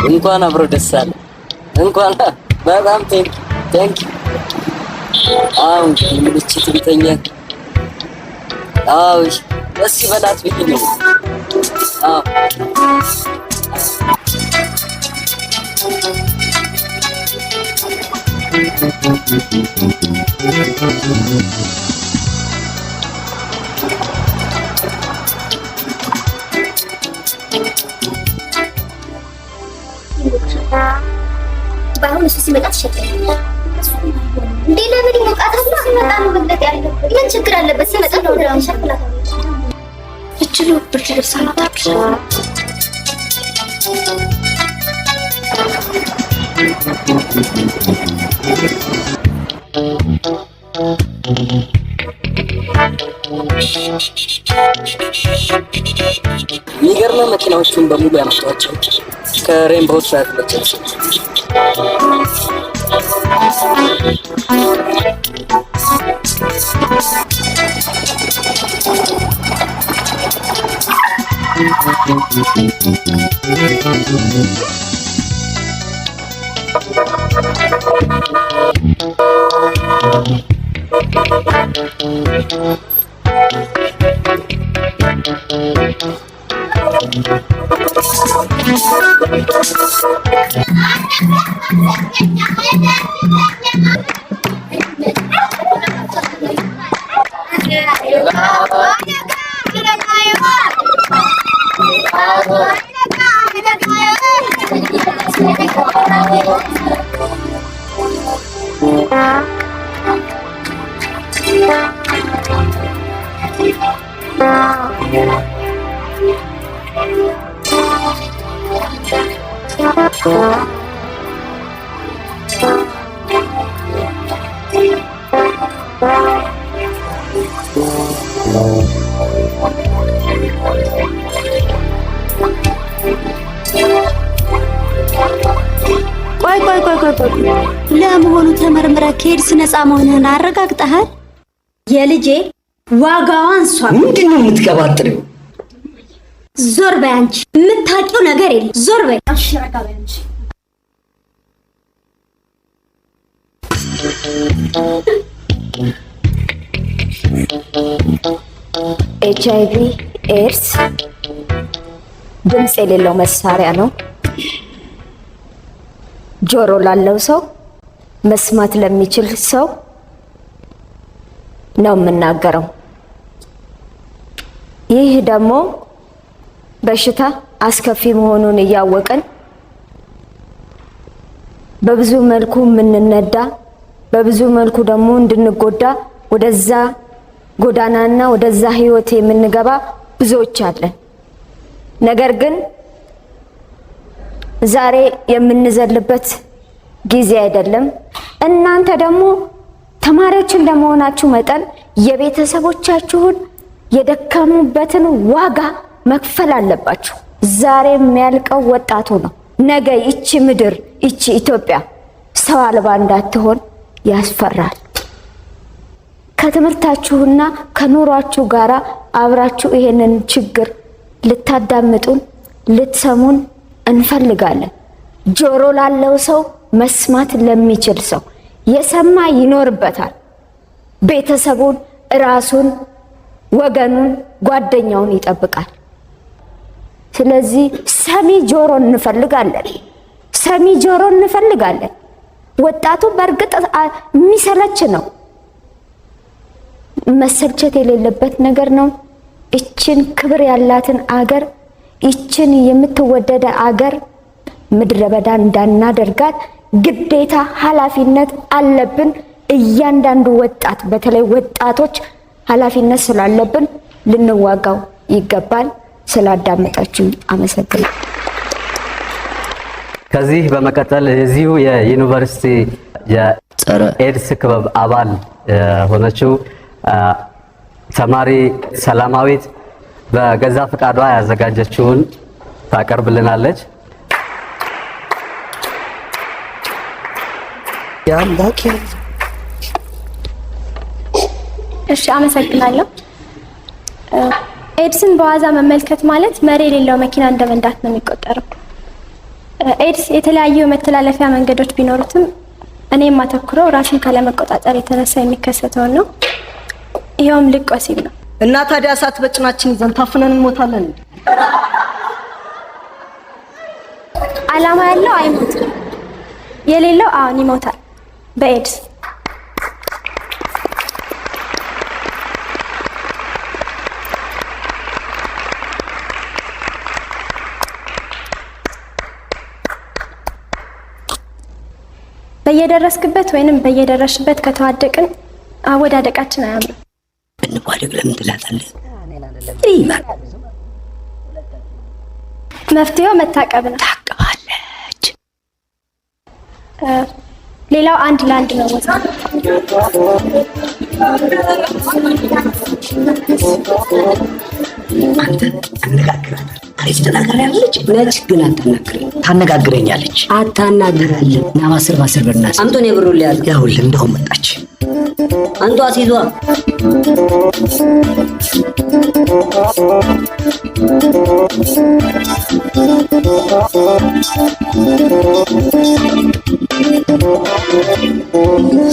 እንኳን አብሮ ደስ አለ። እንኳን በጣም ቴንክ አሁን ምንጭ ትብተኛ አው ደስ ይበላት ብዬ ነው። አዎ ባይሆን እሱ ሲመጣ ትሸጠኛለህ እንዴ? ለምን ይሞቃታል? ሲመጣ ነው መግለጥ ያለበት። ምን ችግር አለበት? ሲመጣ ነው ሸክላት እችሉ ብርድ ልብስ አላታክሽ የሚገርም መኪናዎቹን በሙሉ ያመጣቸው ከሬንቦ ትራቭል ቆይ ለመሆኑ ተመርምረህ ከኤድስ ነፃ መሆንህን አረጋግጠሃል? የልጄ ዋጋዋ አንሷል። ምንድን ነው የምትቀባጥሪው? ዞር በይ አንቺ፣ የምታውቂው ነገር የለም። ዞር በይ። እሺ ረጋ በይ አንቺ። HIV ኤድስ ድምፅ የሌለው መሳሪያ ነው። ጆሮ ላለው ሰው፣ መስማት ለሚችል ሰው ነው የምናገረው። ይህ ደግሞ በሽታ አስከፊ መሆኑን እያወቅን በብዙ መልኩ የምንነዳ፣ በብዙ መልኩ ደግሞ እንድንጎዳ ወደዛ ጎዳናና ወደዛ ህይወት የምንገባ ብዙዎች አለን። ነገር ግን ዛሬ የምንዘልበት ጊዜ አይደለም። እናንተ ደግሞ ተማሪዎች እንደመሆናችሁ መጠን የቤተሰቦቻችሁን የደከሙበትን ዋጋ መክፈል አለባችሁ። ዛሬ የሚያልቀው ወጣቱ ነው። ነገ ይቺ ምድር ይቺ ኢትዮጵያ ሰው አልባ እንዳትሆን ያስፈራል። ከትምህርታችሁና ከኑሯችሁ ጋራ አብራችሁ ይሄንን ችግር ልታዳምጡን ልትሰሙን እንፈልጋለን። ጆሮ ላለው ሰው፣ መስማት ለሚችል ሰው የሰማ ይኖርበታል። ቤተሰቡን፣ ራሱን፣ ወገኑን፣ ጓደኛውን ይጠብቃል። ስለዚህ ሰሚ ጆሮ እንፈልጋለን። ሰሚ ጆሮ እንፈልጋለን። ወጣቱ በእርግጥ የሚሰለች ነው፣ መሰልቸት የሌለበት ነገር ነው። እችን ክብር ያላትን አገር፣ እችን የምትወደደ አገር ምድረ በዳ እንዳናደርጋት ግዴታ ኃላፊነት አለብን። እያንዳንዱ ወጣት፣ በተለይ ወጣቶች ኃላፊነት ስላለብን ልንዋጋው ይገባል። ስላዳመጣችሁ አመሰግናለሁ። ከዚህ በመቀጠል የዚሁ የዩኒቨርሲቲ የጸረ ኤድስ ክበብ አባል ሆነችው ተማሪ ሰላማዊት በገዛ ፈቃዷ ያዘጋጀችውን ታቀርብልናለች። እሺ፣ አመሰግናለሁ። ኤድስን በዋዛ መመልከት ማለት መሪ የሌለው መኪና እንደመንዳት ነው የሚቆጠረው። ኤድስ የተለያዩ መተላለፊያ መንገዶች ቢኖሩትም እኔ የማተኩረው ራስን ካለመቆጣጠር የተነሳ የሚከሰተውን ነው። ይሄውም ልቅ ወሲብ ነው። እና ታዲያ እሳት በጭናችን ይዘን ታፍነን እንሞታለን። ዓላማ ያለው አይሞትም፣ የሌለው አሁን ይሞታል በኤድስ። በየደረስክበት ወይንም በየደረስሽበት ከተዋደቅን አወዳደቃችን አያምርም። እንዋደቅ ለምን ትላታለህ? መፍትሄው መታቀብ ነው። ታቅባለች። ሌላው አንድ ለአንድ ነው ወዛ አንተ አነጋግራታለህ። አሪፍ ተናጋሪያለች ነች፣ ግን አታናግረኝ። ታነጋግረኛለች። አታናግራለህ። እና ባስር በእናትህ አምጦን የብሩ ሊያዝ ያውልህ እንደው መጣች። አንዷ ሲዟ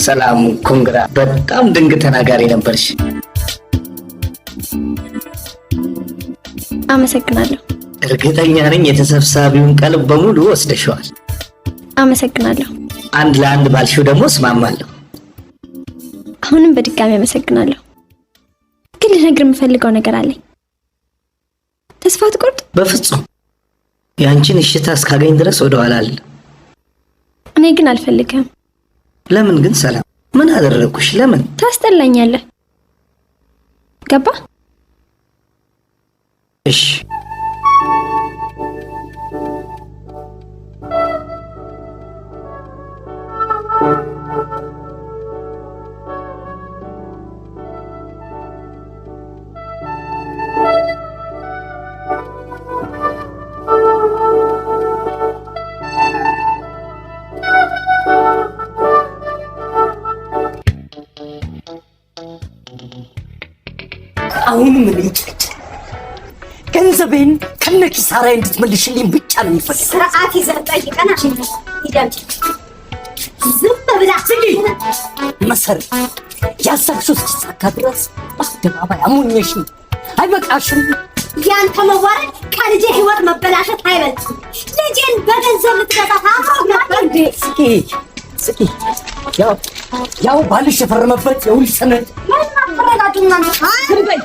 ሰላም ኮንግራ። በጣም ድንቅ ተናጋሪ ነበርሽ። አመሰግናለሁ። እርግጠኛ ነኝ የተሰብሳቢውን ቀልብ በሙሉ ወስደሽዋል። አመሰግናለሁ። አንድ ለአንድ ባልሽው ደግሞ እስማማለሁ። አሁንም በድጋሚ አመሰግናለሁ። ግን ልነግር የምፈልገው ነገር አለኝ። ተስፋ አትቆርጥ። በፍጹም ያንቺን እሽታ እስካገኝ ድረስ ወደኋላ አለ። እኔ ግን አልፈልግም። ለምን ግን ሰላም? ምን አደረኩሽ? ለምን ታስጠላኛለህ? ገባ? እሺ አሁን ምን ይጭጭ ገንዘቤን ከነኪሳራ እንድትመልሽልኝ ብቻ ነው የሚፈልገው። ስርዓት ይዘህ ጠይቀና ይደምጭ ዝም ብላ ስጊ መሰረት ያሳክሱት ሲሳካ ድረስ በአደባባይ አሞኘሽ አይበቃሽም? ያንተ መዋረድ ከልጄ ህይወት መበላሸት አይበልጥም። ልጄን በገንዘብ ልትገዛት አብሮ ነበር። ስጊ ያው ባልሽ የፈረመበት የውል ሰነድ ተረጋጁ እናንተ። ዝም በይ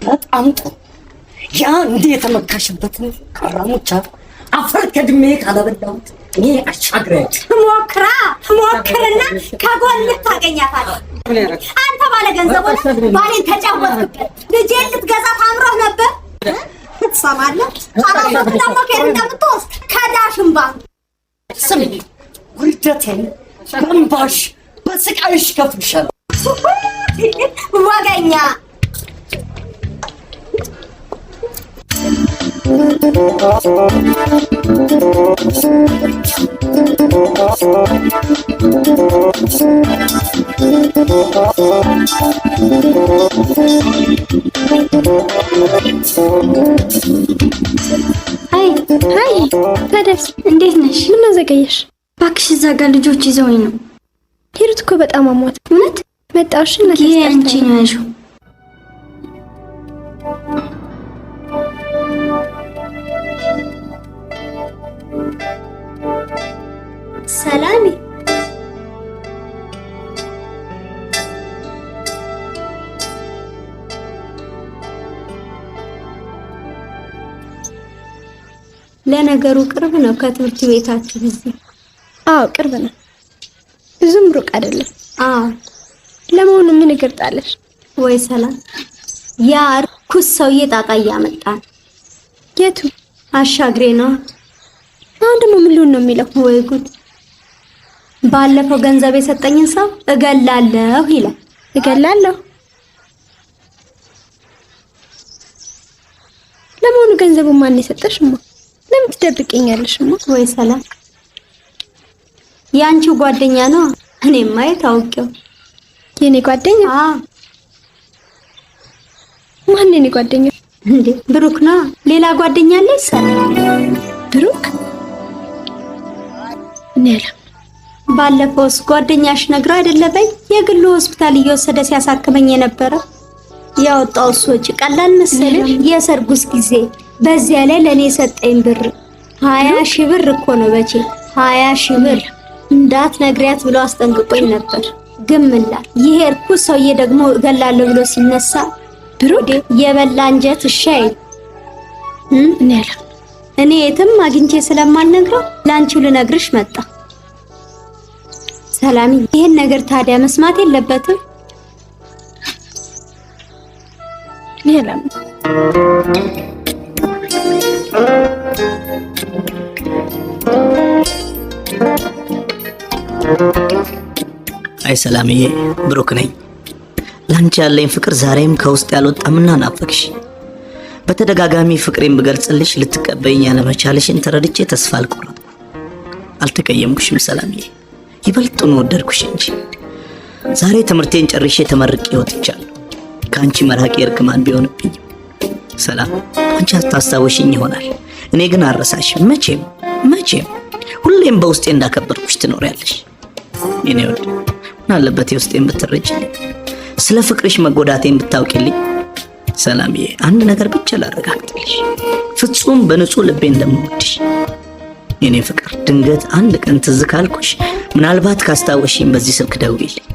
በጣም ጥሩ። ያ እንዴ የተመካሽበትን ካራሙቻ አፈር ከድሜ ካለበላሁት እኔ አሻግረኝ ሞክርና ከጎን ታገኛታለህ። አንተ ባለ ገንዘብ ባሌን ተጫወትክበት። ልጄን ልትገዛ ታምሮህ ነበር። ትሰማለህ? አራሶት ደግሞ ከየት እንደምትወስድ ከዳሽን ባንክ። ስሚ ውርደቴን በእንባሽ በስቃይሽ ከፍልሻለሁ። ወገኛ አይ ታዲያስ እንዴት ነሽ? ምን ነው ዘገየሽ? እባክሽ እዛ ጋር ልጆች ይዘውኝ ነው። ሂሩት እኮ በጣም አሟት። እውነት መጣሽ? ይሄ አንቺ ነው ያልሽው? ሰላም ለነገሩ ቅርብ ነው ከትምህርት ቤታችሁ እዚህ? አዎ ቅርብ ነው፣ ብዙም ሩቅ አይደለም። አዎ። ለመሆኑ ምን እግር ጣለሽ? ወይ ሰላም፣ ያ ርኩስ ሰውዬ ጣጣ እያመጣ የቱ? አሻግሬ ነው። አሁን ደግሞ ምን ሊሆን ነው የሚለው? ወይ ጉድ! ባለፈው ገንዘብ የሰጠኝን ሰው እገላለሁ ይላል። እገላለሁ? ለመሆኑ ገንዘቡን ማን የሰጠሽማ? ለምን ትደብቂኛለሽማ? ወይ ሰላም፣ ያንቺው ጓደኛ ነው። እኔማ የታውቂው የኔ ጓደኛ? አዎ። ማን የኔ ጓደኛ? እንዴ ብሩክ ነው። ሌላ ጓደኛ አለሽ? ሰላም ብሩክ? ነላ ባለፈውስ ጓደኛሽ ነግሮ አይደለበኝ የግሉ ሆስፒታል እየወሰደ ሲያሳክመኝ የነበረ ያወጣው ወጪ ቀላል መሰለሽ? የሰርጉስ ጊዜ በዚያ ላይ ለኔ የሰጠኝ ብር 20 ሺህ ብር እኮ ነው። በቼ 20 ሺህ ብር እንዳትነግሪያት ብሎ አስጠንቅቆኝ ነበር። ግምላ ይሄ እርኩስ ሰውዬ ደግሞ እገላለሁ ብሎ ሲነሳ ብሩክ የበላ እንጀት እሻይ ነላ እኔ የትም አግኝቼ ስለማልነግረው ላንቺው ልነግርሽ መጣ። ሰላም ይሄን ነገር ታዲያ መስማት የለበትም? ነላ አይ ሰላምዬ፣ ብሩክ ነኝ። ላንቺ ያለኝ ፍቅር ዛሬም ከውስጥ ያልወጣምና ናፈቅሽ። በተደጋጋሚ ፍቅሬን ብገልጽልሽ ልትቀበይኝ ያለመቻልሽን ተረድቼ ተስፋ አልቆረጥኩም። አልተቀየምኩሽም ሰላምዬ፣ ይበልጡን ወደድኩሽ እንጂ። ዛሬ ትምህርቴን ጨርሼ ተመርቄ ወጥቻለሁ። ከአንቺ መራቄ እርግማን ቢሆንብኝ ሰላም፣ አንቺ አታስታውሽኝ ይሆናል፣ እኔ ግን አልረሳሽም። መቼም መቼም ሁሌም በውስጤ እንዳከበርኩሽ ትኖሪያለሽ። የኔ ወድ ምን አለበት የውስጤን ብትረጂልኝ። ስለ ፍቅርሽ መጎዳቴን ብታውቂልኝ ሰላምዬ፣ አንድ ነገር ብቻ ላረጋግጥልሽ፣ ፍጹም በንጹህ ልቤ እንደምወድሽ። የኔ ፍቅር ድንገት አንድ ቀን ትዝ ካልኩሽ ምናልባት ካስታወሽኝ በዚህ ስልክ ደውይልኝ።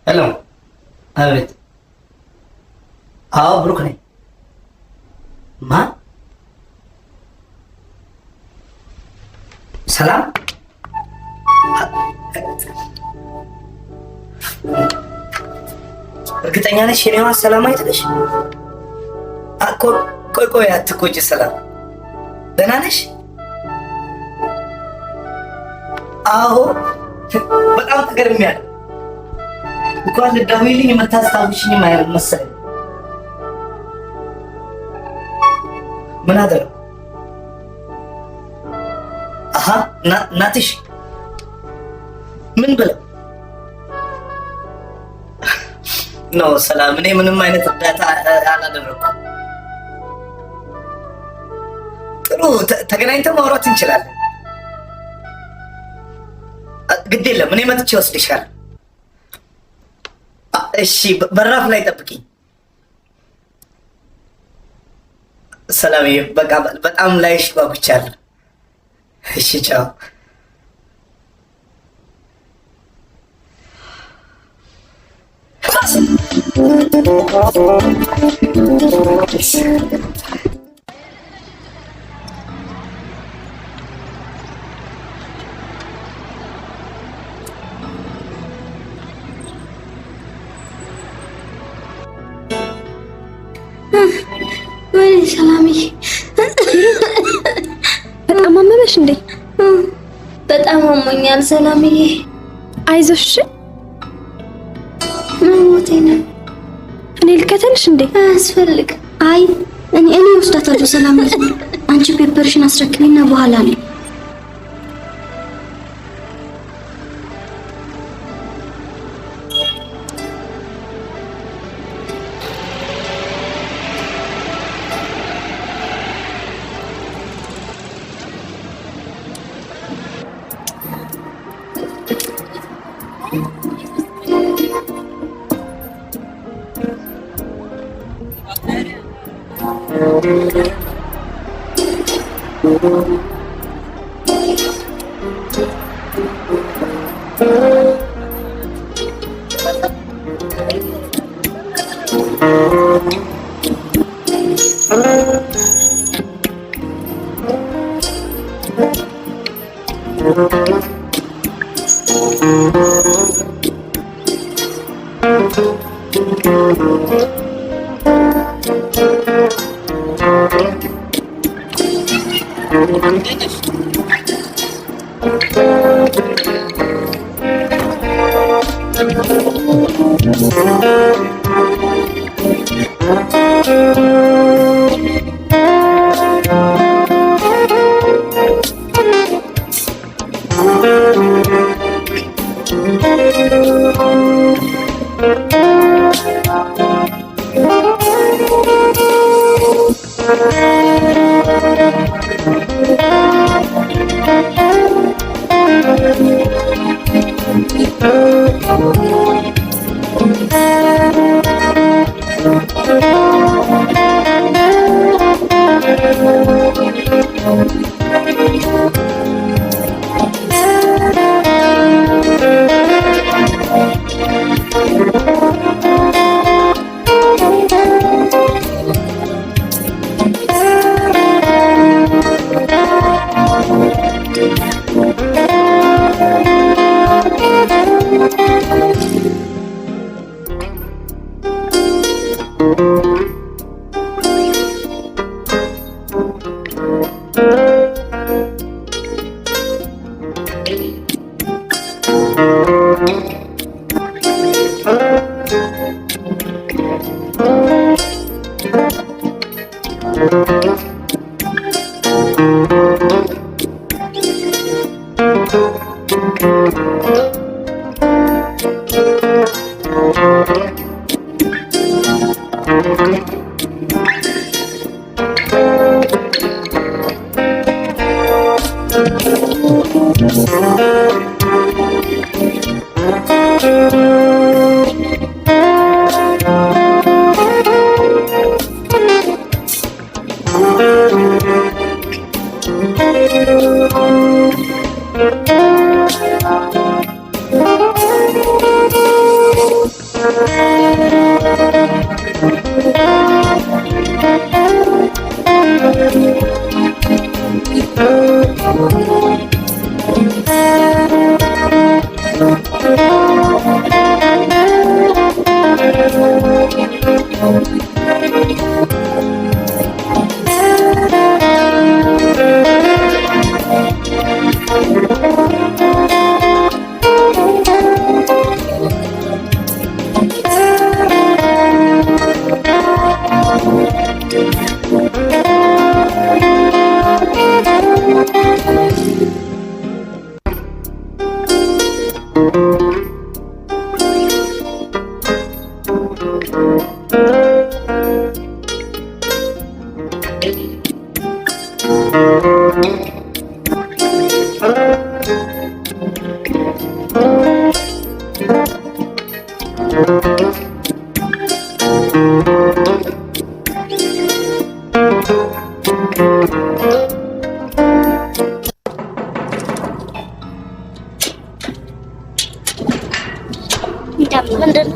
ሄሎ። አቤት። አዎ ብሩክ ነኝ። ማን? ሰላም? እርግጠኛ ነሽ የኔዋ ሰላም አይደለሽ? ቆይ አትቆጪ። ሰላም ደህና ነሽ? አዎ በጣም ተገርሚያለሁ። እንኳን ልደውይልኝ የምታስታውሽኝ አይደል መሰለኝ። ምን አደረኩ? አሃ እናትሽ ምን ብለው ነው? ሰላም፣ እኔ ምንም አይነት እርዳታ አላደረኩም። ጥሩ ተገናኝተን ማውራት እንችላለን። ግድ የለም እኔ መጥቼ ወስድሻለሁ። እሺ በራፍ ላይ ጠብቂኝ። ሰላምዬ በቃ በጣም ላይሽ ጓጉቻለሁ። እሺ ቻው። ወይኔ ሰላምዬ፣ በጣም አመመሽ እንዴ? በጣም አሞኛል ሰላምዬ። አይዞሽ። ሞቴ ነው። እኔ ልከተልሽ እንዴ? አያስፈልግ። አይ እኔ ወስዳታለሁ ሰላምዬ። አንቺ ፔፐርሽን አስረክቢና በኋላ ነው።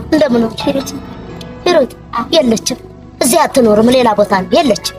እንደምን ነው ሂሩት? የለችም። እዚህ አትኖርም። ሌላ ቦታ ነው። የለችም።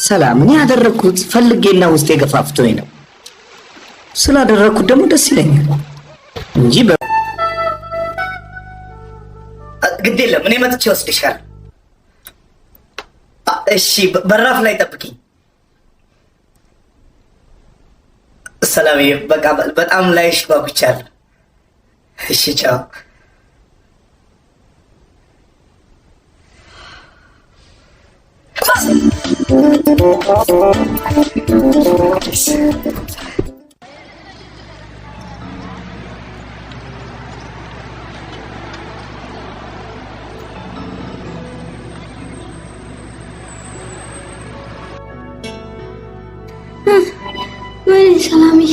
ሰላም እኔ ያደረኩት ፈልጌና ውስጤ ገፋፍቶኝ ነው። ስላደረኩት ደግሞ ደስ ይለኛል እንጂ ግድ የለም። እኔ መጥቼ ወስድሻለሁ። እሺ፣ በራፍ ላይ ጠብቂኝ። ሰላምዬ፣ በቃ በጣም ላይሽ ጓጉቻለሁ። እሺ፣ ቻው። ወይ ሰላምዬ፣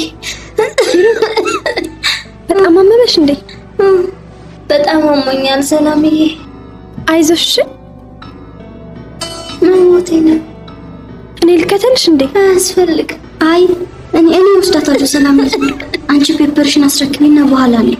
በጣም አመመሽ እንዴ? በጣም አሞኛል ሰላምዬ። አይዞሽ። መሞቴ ነው። እኔ ልከተልሽ እንዴ? አያስፈልግም። አይ እኔ ወስዳታለሁ ሰላምዬ። አንቺ ፔፐርሽን አስረክቢና በኋላ ነው።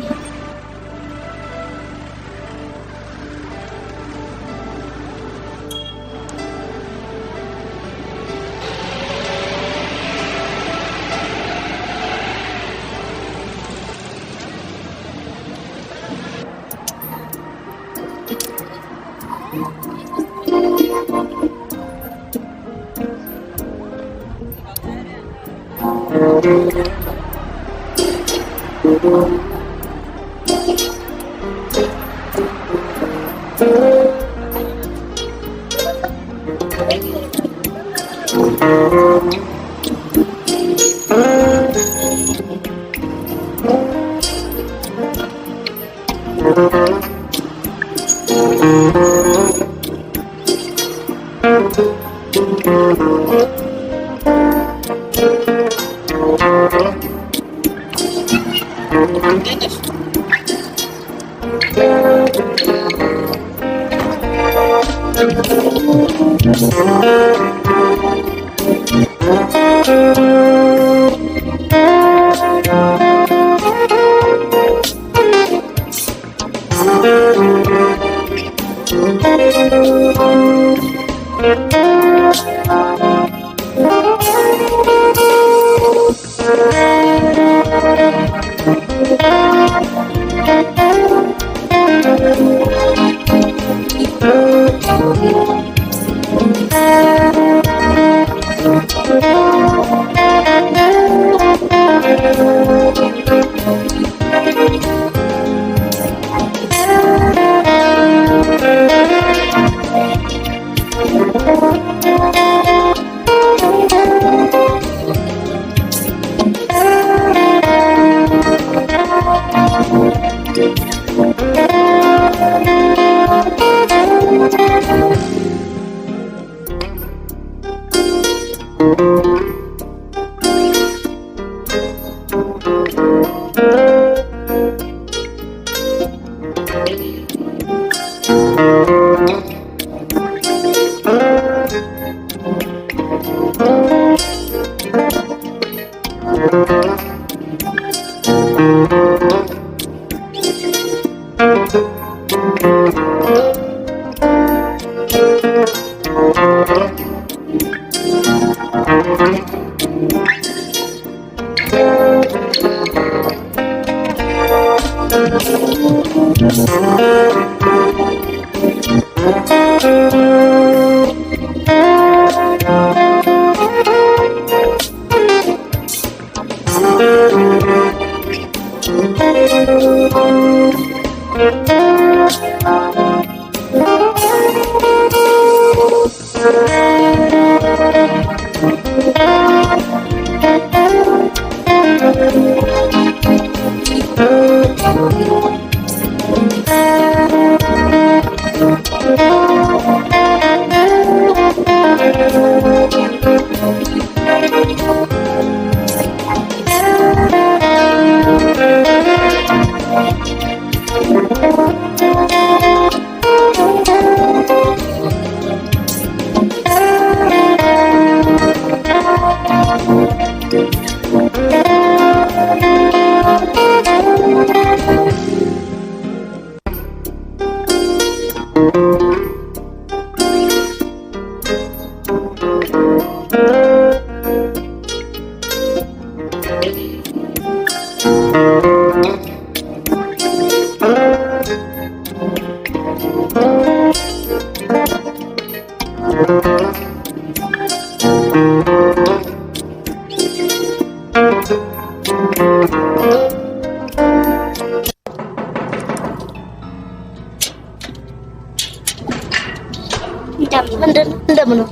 እንደምን ነው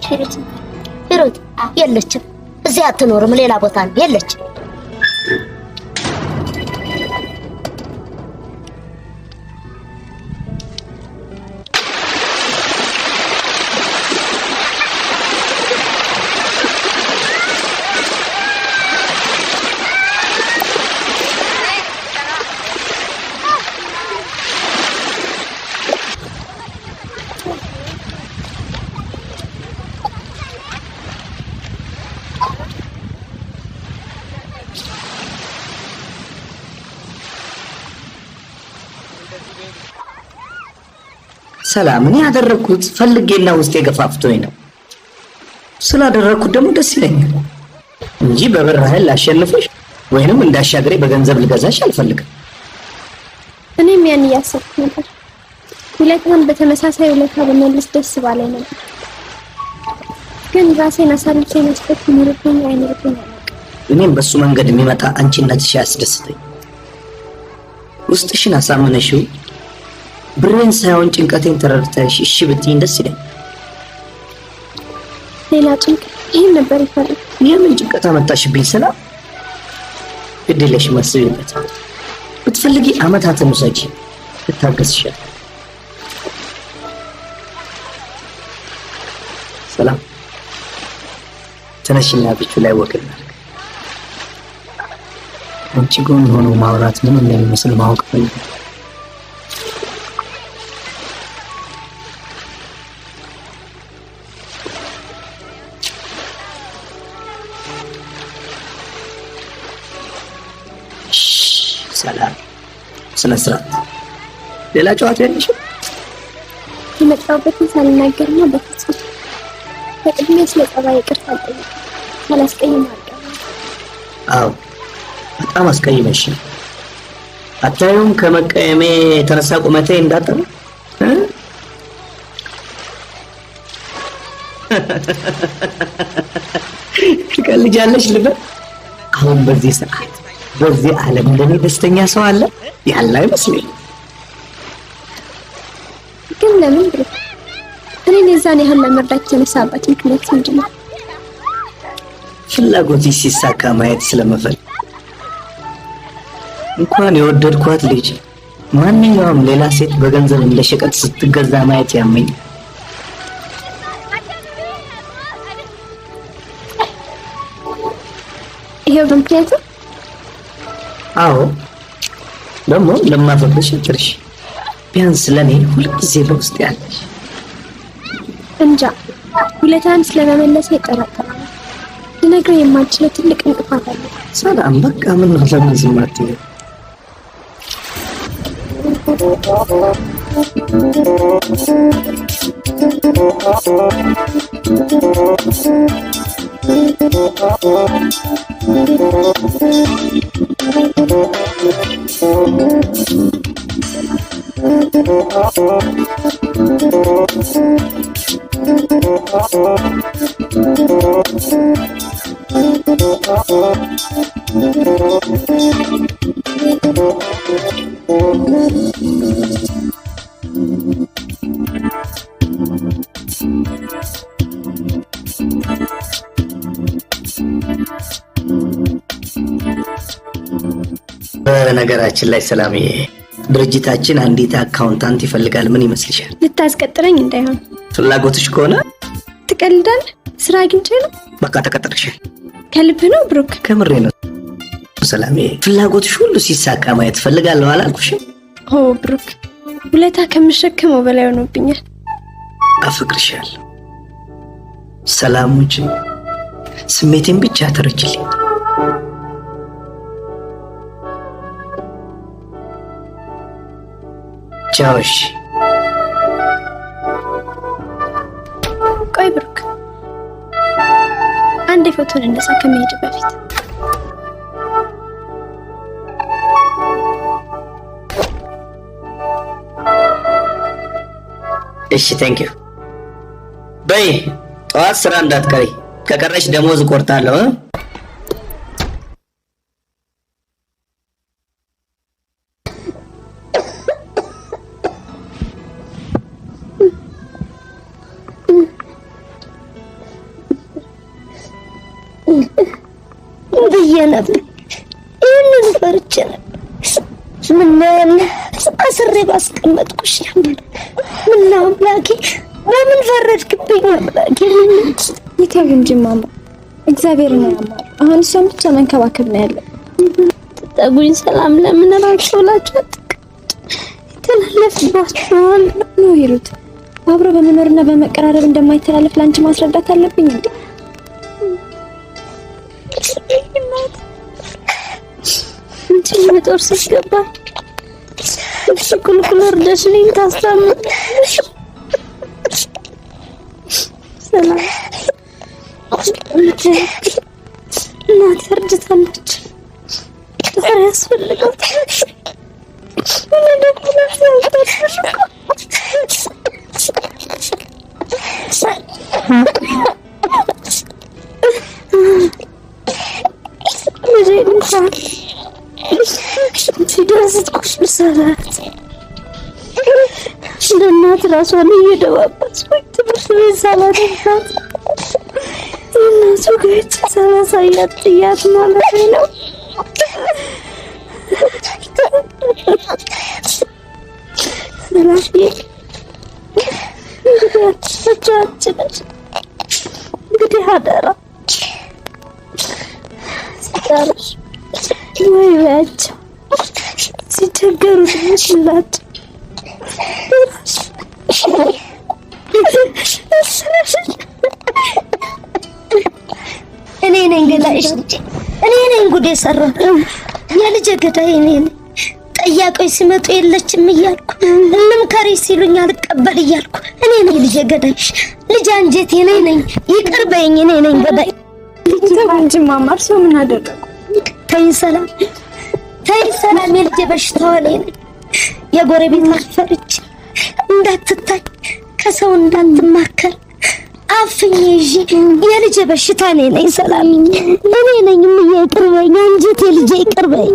ሂሩት? የለችም። እዚህ አትኖርም። ሌላ ቦታ ነው። የለችም። ሰላም እኔ ያደረኩት ፈልጌና ውስጤ ገፋፍቶኝ ነው። ስላደረኩት ደግሞ ደስ ይለኛል እንጂ በብር ኃይል ላሸንፍሽ ወይንም እንዳሻገሬ በገንዘብ ልገዛሽ አልፈልግም። እኔም ያን እያሰብኩ ነበር። ሁለቱን በተመሳሳይ ሁኔታ በመልስ ደስ ባለኝ ነበር። ግን ራሴን አሳልፌ መስጠት ምርጥኝ አይኖርብኝ አላውቅም። እኔም በሱ መንገድ የሚመጣ አንቺነትሽ ያስደስተኝ። ውስጥሽን አሳምነሽው ብሬን ሳይሆን ጭንቀቴን ተረድተሽ እሺ ብትይኝ ደስ ይለኝ። ሌላ ጭንቀት ይሄን ነበር ይፈልግ። የምን ጭንቀት አመጣሽብኝ? ሰላም ግድ የለሽም፣ አስቢበት። ብትፈልጊ አመታትን ውሰጂ፣ ልታገስሻል። ሰላም ተነሽና ብቻ ላይ ወክል አንቺ ጎን ሆኖ ማውራት ምን እንደሚመስል ማወቅ ፈልጋለሁ። ሰላም ስነ ስርዓት። ሌላ ጨዋታ ያለሽ? የመጣሁበትን ሳልናገር ነው በፍጹም። በቅድሚያ ስለ ጸባይ ይቅርታ አልጠይቅም። ሳላስቀይም አልቀርም። አዎ በጣም አስቀይመሽ። አታዩም ከመቀየሜ የተነሳ ቁመቴ እንዳጠረ ትቀልጃለሽ ልበል? አሁን በዚህ ሰዓት በዚህ ዓለም እንደኔ ደስተኛ ሰው አለ ያለ አይመስለኝም። ግን ለምን ብሎ እኔን የዛን ያህል ለመርዳት የተነሳበት ምክንያት ምንድን ነው? ፍላጎትሽ ሲሳካ ማየት ስለመፈልግ። እንኳን የወደድኳት ልጅ ማንኛውም ሌላ ሴት በገንዘብ እንደ ሸቀጥ ስትገዛ ማየት ያመኛል። ይሄው ምክንያቱ? አዎ ደግሞ ለማፈቅርሽ ትርሽ ቢያንስ ለኔ ሁልጊዜ በውስጥ ያለሽ። እንጃ ውለታን ስለመመለስ ይጠራጠራል። ልነግርህ የማልችለው ትልቅ እንቅፋት አለ። ሰላም በቃ ምን ነው ለምን ዝም አትይም? በነገራችን ላይ ሰላምዬ ድርጅታችን አንዲት አካውንታንት ይፈልጋል። ምን ይመስልሻል? ልታስቀጥረኝ እንዳይሆን። ፍላጎትሽ ከሆነ ትቀልዳለህ? ስራ አግኝቼ ነው። በቃ ተቀጥረሻል። ከልብ ነው ብሩክ? ከምሬ ነው ሰላምዬ። ፍላጎትሽ ሁሉ ሲሳካ ማየት ፈልጋለሁ አላልኩሽም? ኦ ብሩክ፣ ውለታ ከምሸከመው በላይ ሆኖብኛል። አፍቅርሻለሁ ሰላሙች። ስሜቴን ብቻ ተረጅልኝ። ቻውሽ። ቆይ ብሩክ፣ አንድ ፎቶን እንደሳ ከመሄድ በፊት እሺ ቴንክ ዩ በይ። ጠዋት ስራ እንዳትቀሪ፣ ከቀረሽ ደሞዝ እቆርጣለሁ። ብዬ ነበር። ይህንን ፈርቼ ነበር። ምነው አስሬ ባስቀመጥኩሽ ነበር። ምነው አምላኬ በምን ፈረድክብኝ አምላኬ? ይተው እንጂ ማማ፣ እግዚአብሔር ነው ያማረው። አሁን እሷን ብቻ መንከባከብ ነው ያለው። ተጠጉኝ ሰላም ለምን ራችሁላችሁ ተላለፍባችኋል ነው ሂሩት። አብሮ በመኖርና በመቀራረብ እንደማይተላለፍ ላንቺ ማስረዳት አለብኝ እንዴ? እንጂ መጦር ሲገባ ሽኩልኩል ወርደሽልኝ ታስታምኛለሽ። ሰላም እናቴ እርጅታለች። ዘር ያስፈልጋታል። ምን ደግሞ ሲደርስኩሽ ብሰራት ለእናት ራሷን እየደባባስኩኝ ትምህርት ቤት ሳላደርሳት የእናቱ ገጭ ሳላሳያት ጥያት ማለት ነው። ስላሽ እንግዲህ አትቻችነች እንግዲህ አደራ ሲጠርሽ ወይ በያቸው ሲቸገሩ ትንሽላቸው እኔ ነኝ ገዳይሽ ልጄ፣ እኔ ነኝ ጉድ የሰራሁት። የልጄ ገዳይ እኔ ነኝ። ጠያቆች ሲመጡ የለችም እያልኩ እንምከሪ ሲሉኝ አልቀበል እያልኩ እኔ ነኝ ልጄ ገዳይሽ። ልጅ አንጀቴ ነኝ ይቅር በይኝ እኔ ነኝ ገዳይ እንጂ ማማር ሰው ምን አደረገ? ተይ ሰላም የልጄ በሽታው ነኝ የጎረቤት ማፈርች እንዳትታይ ከሰው እንዳትማከር አፍኝ ይዤ የልጄ በሽታ ነኝ ሰላም እኔ ነኝ ይቅር በይኝ አንጀቴ ልጄ ይቅር በይኝ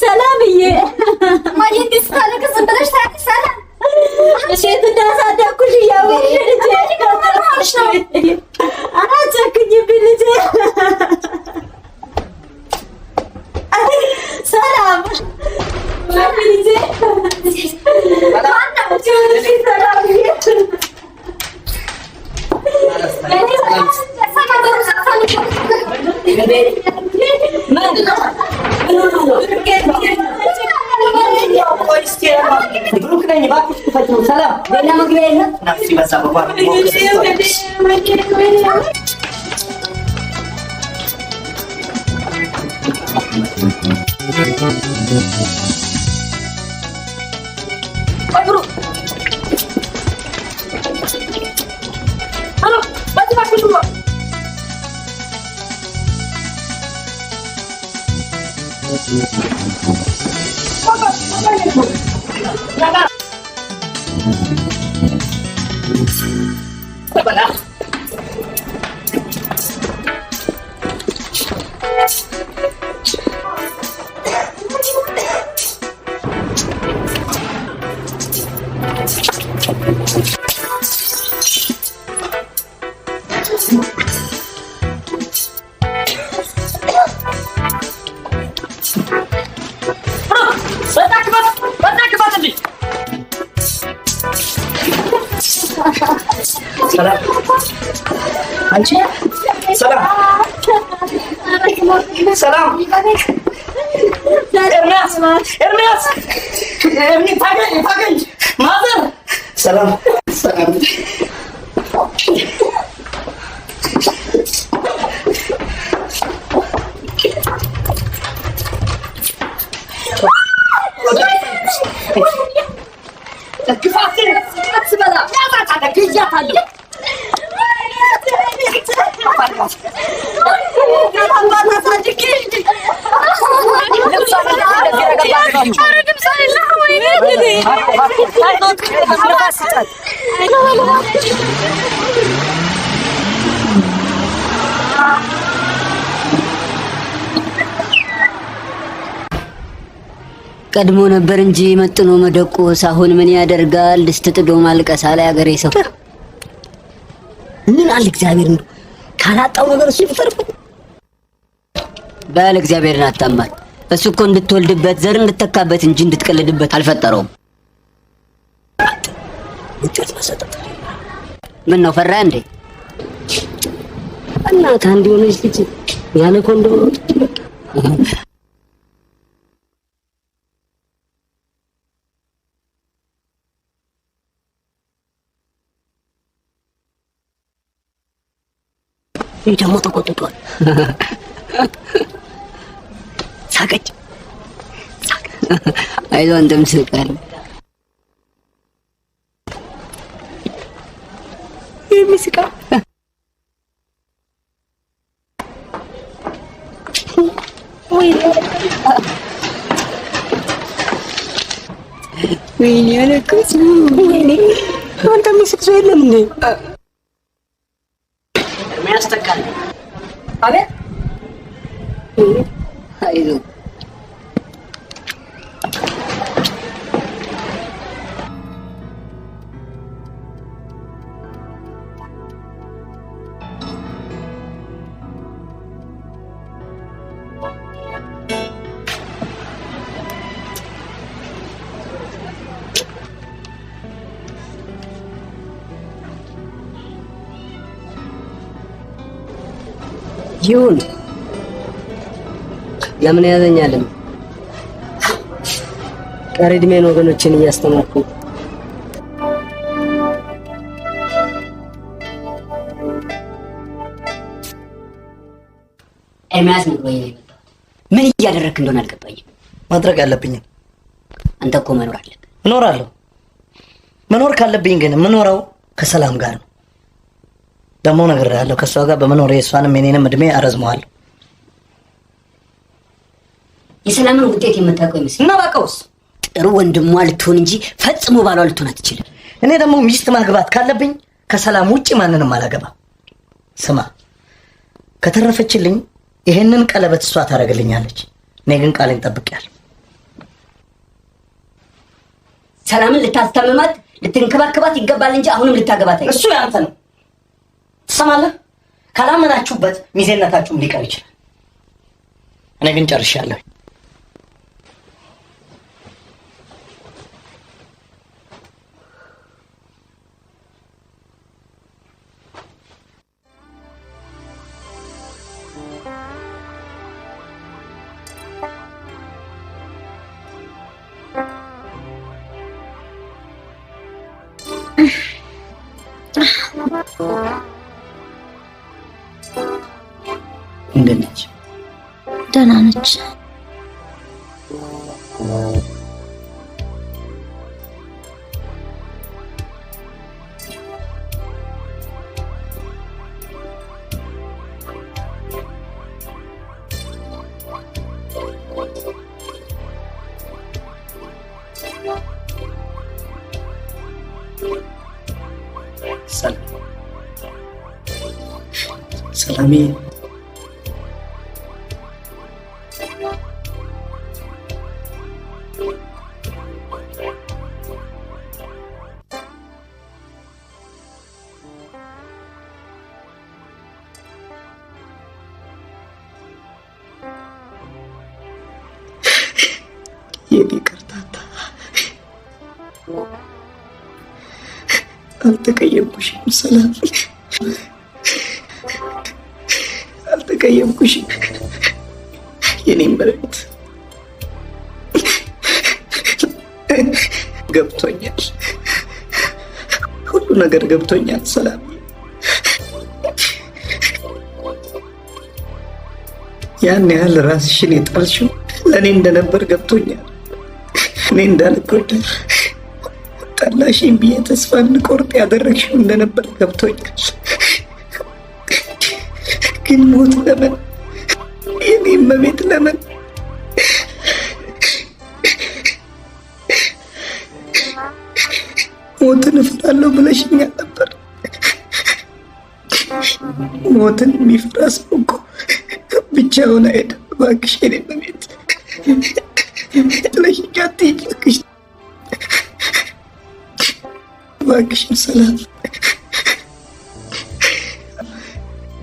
ሰላምዬ ማየት ይስታለከ ሰንበለሽ ሰላም ሼት እንዳሳደኩሽ ያወሽ ልጅ ከተማሽ ነው አናጨክኝ ቢልጅ ሰላም ልጅ ማናው ጆሲ ሰላም ሰላም ኤርሚያስ ታገኝ ማዘር ሰላም ቀድሞ ነበር እንጂ መጥኖ መደቆስ አሁን ምን ያደርጋል ድስት ጥዶ ማልቀስ አለ ያገሬ ሰው። ምን አለ እግዚአብሔር ነው ካላጣው ነገር እሱ ይፈርቁ ባለ እግዚአብሔርን አታማል። እሱ እኮ እንድትወልድበት ዘር እንድትተካበት እንጂ እንድትቀልድበት አልፈጠረውም። ውጤት መሰጠት ምን ነው ፈራ እንዴ? እናት አንድ ሆነች ልጅ ያለ ኮንዶም ደግሞ ተቆጥቷል። ሳቀች አይዞህ አንተም ስቃል የሚስቃ ወይኔ አለቀሱ ወይኔ አንተ የሚስቅ ሰው የለም እንዴ? የሚያስተካል አቤት አይዞህ ይሁን ለምን ያዘኛልን? ቀሪ ዕድሜን ወገኖችን እያስተማርኩ ኤርሚያስ ነው ወይ? ምን እያደረክ እንደሆነ አልገባኝም። ማድረግ ያለብኝ አንተ እኮ መኖር አለብህ። እኖራለሁ። መኖር ካለብኝ ግን የምኖረው ከሰላም ጋር ነው። ደግሞ ነገር ያለው ከሷ ጋር በመኖር የሷንም የኔንም እድሜ አረዝመዋለሁ። የሰላምን ውጤት የምታውቀው ይመስል እና ባቀውስ ጥሩ ወንድሟ ልትሆን እንጂ ፈጽሞ ባሏ ልትሆን አትችልም። እኔ ደግሞ ሚስት ማግባት ካለብኝ ከሰላም ውጪ ማንንም አላገባ። ስማ ከተረፈችልኝ ይሄንን ቀለበት እሷ ታረጋግልኛለች። እኔ ግን ቃሌን ጠብቄያለሁ። ሰላምን ልታስተምማት ልትንከባከባት ይገባል እንጂ አሁንም ልታገባት አይደለም። እሱ ያንተ ነው። ትሰማለህ? ካላመናችሁበት ሚዜነታችሁም ሊቀር ይችላል። እኔ ግን ጨርሻለሁ። እንዴት ነች? ደህና ነች። ሰላሜ የኔ ቀርታታ አልተቀየምኩሽም። ሰላም አልተቀየምኩሽም። የኔም መሬት ገብቶኛል። ሁሉ ነገር ገብቶኛል። ሰላም ያን ያህል ራስሽን የጣልሽው ለእኔ እንደነበር ገብቶኛል። እኔ እንዳልጎዳ ጠላሽኝ ብዬ ተስፋ እንድቆርጥ ያደረግሽው እንደነበር ገብቶኛል። ግን ሞት ለምን? የኔ እመቤት ለምን? ሞትን እፈራለሁ ብለሽኛል ነበር። ሞትን የሚፈራ ሰው እኮ ብቻውን አይሄድም። እባክሽ የኔ እመቤት ጥለሽኝ አትሂጂ እባክሽ። እባክሽን ሰላም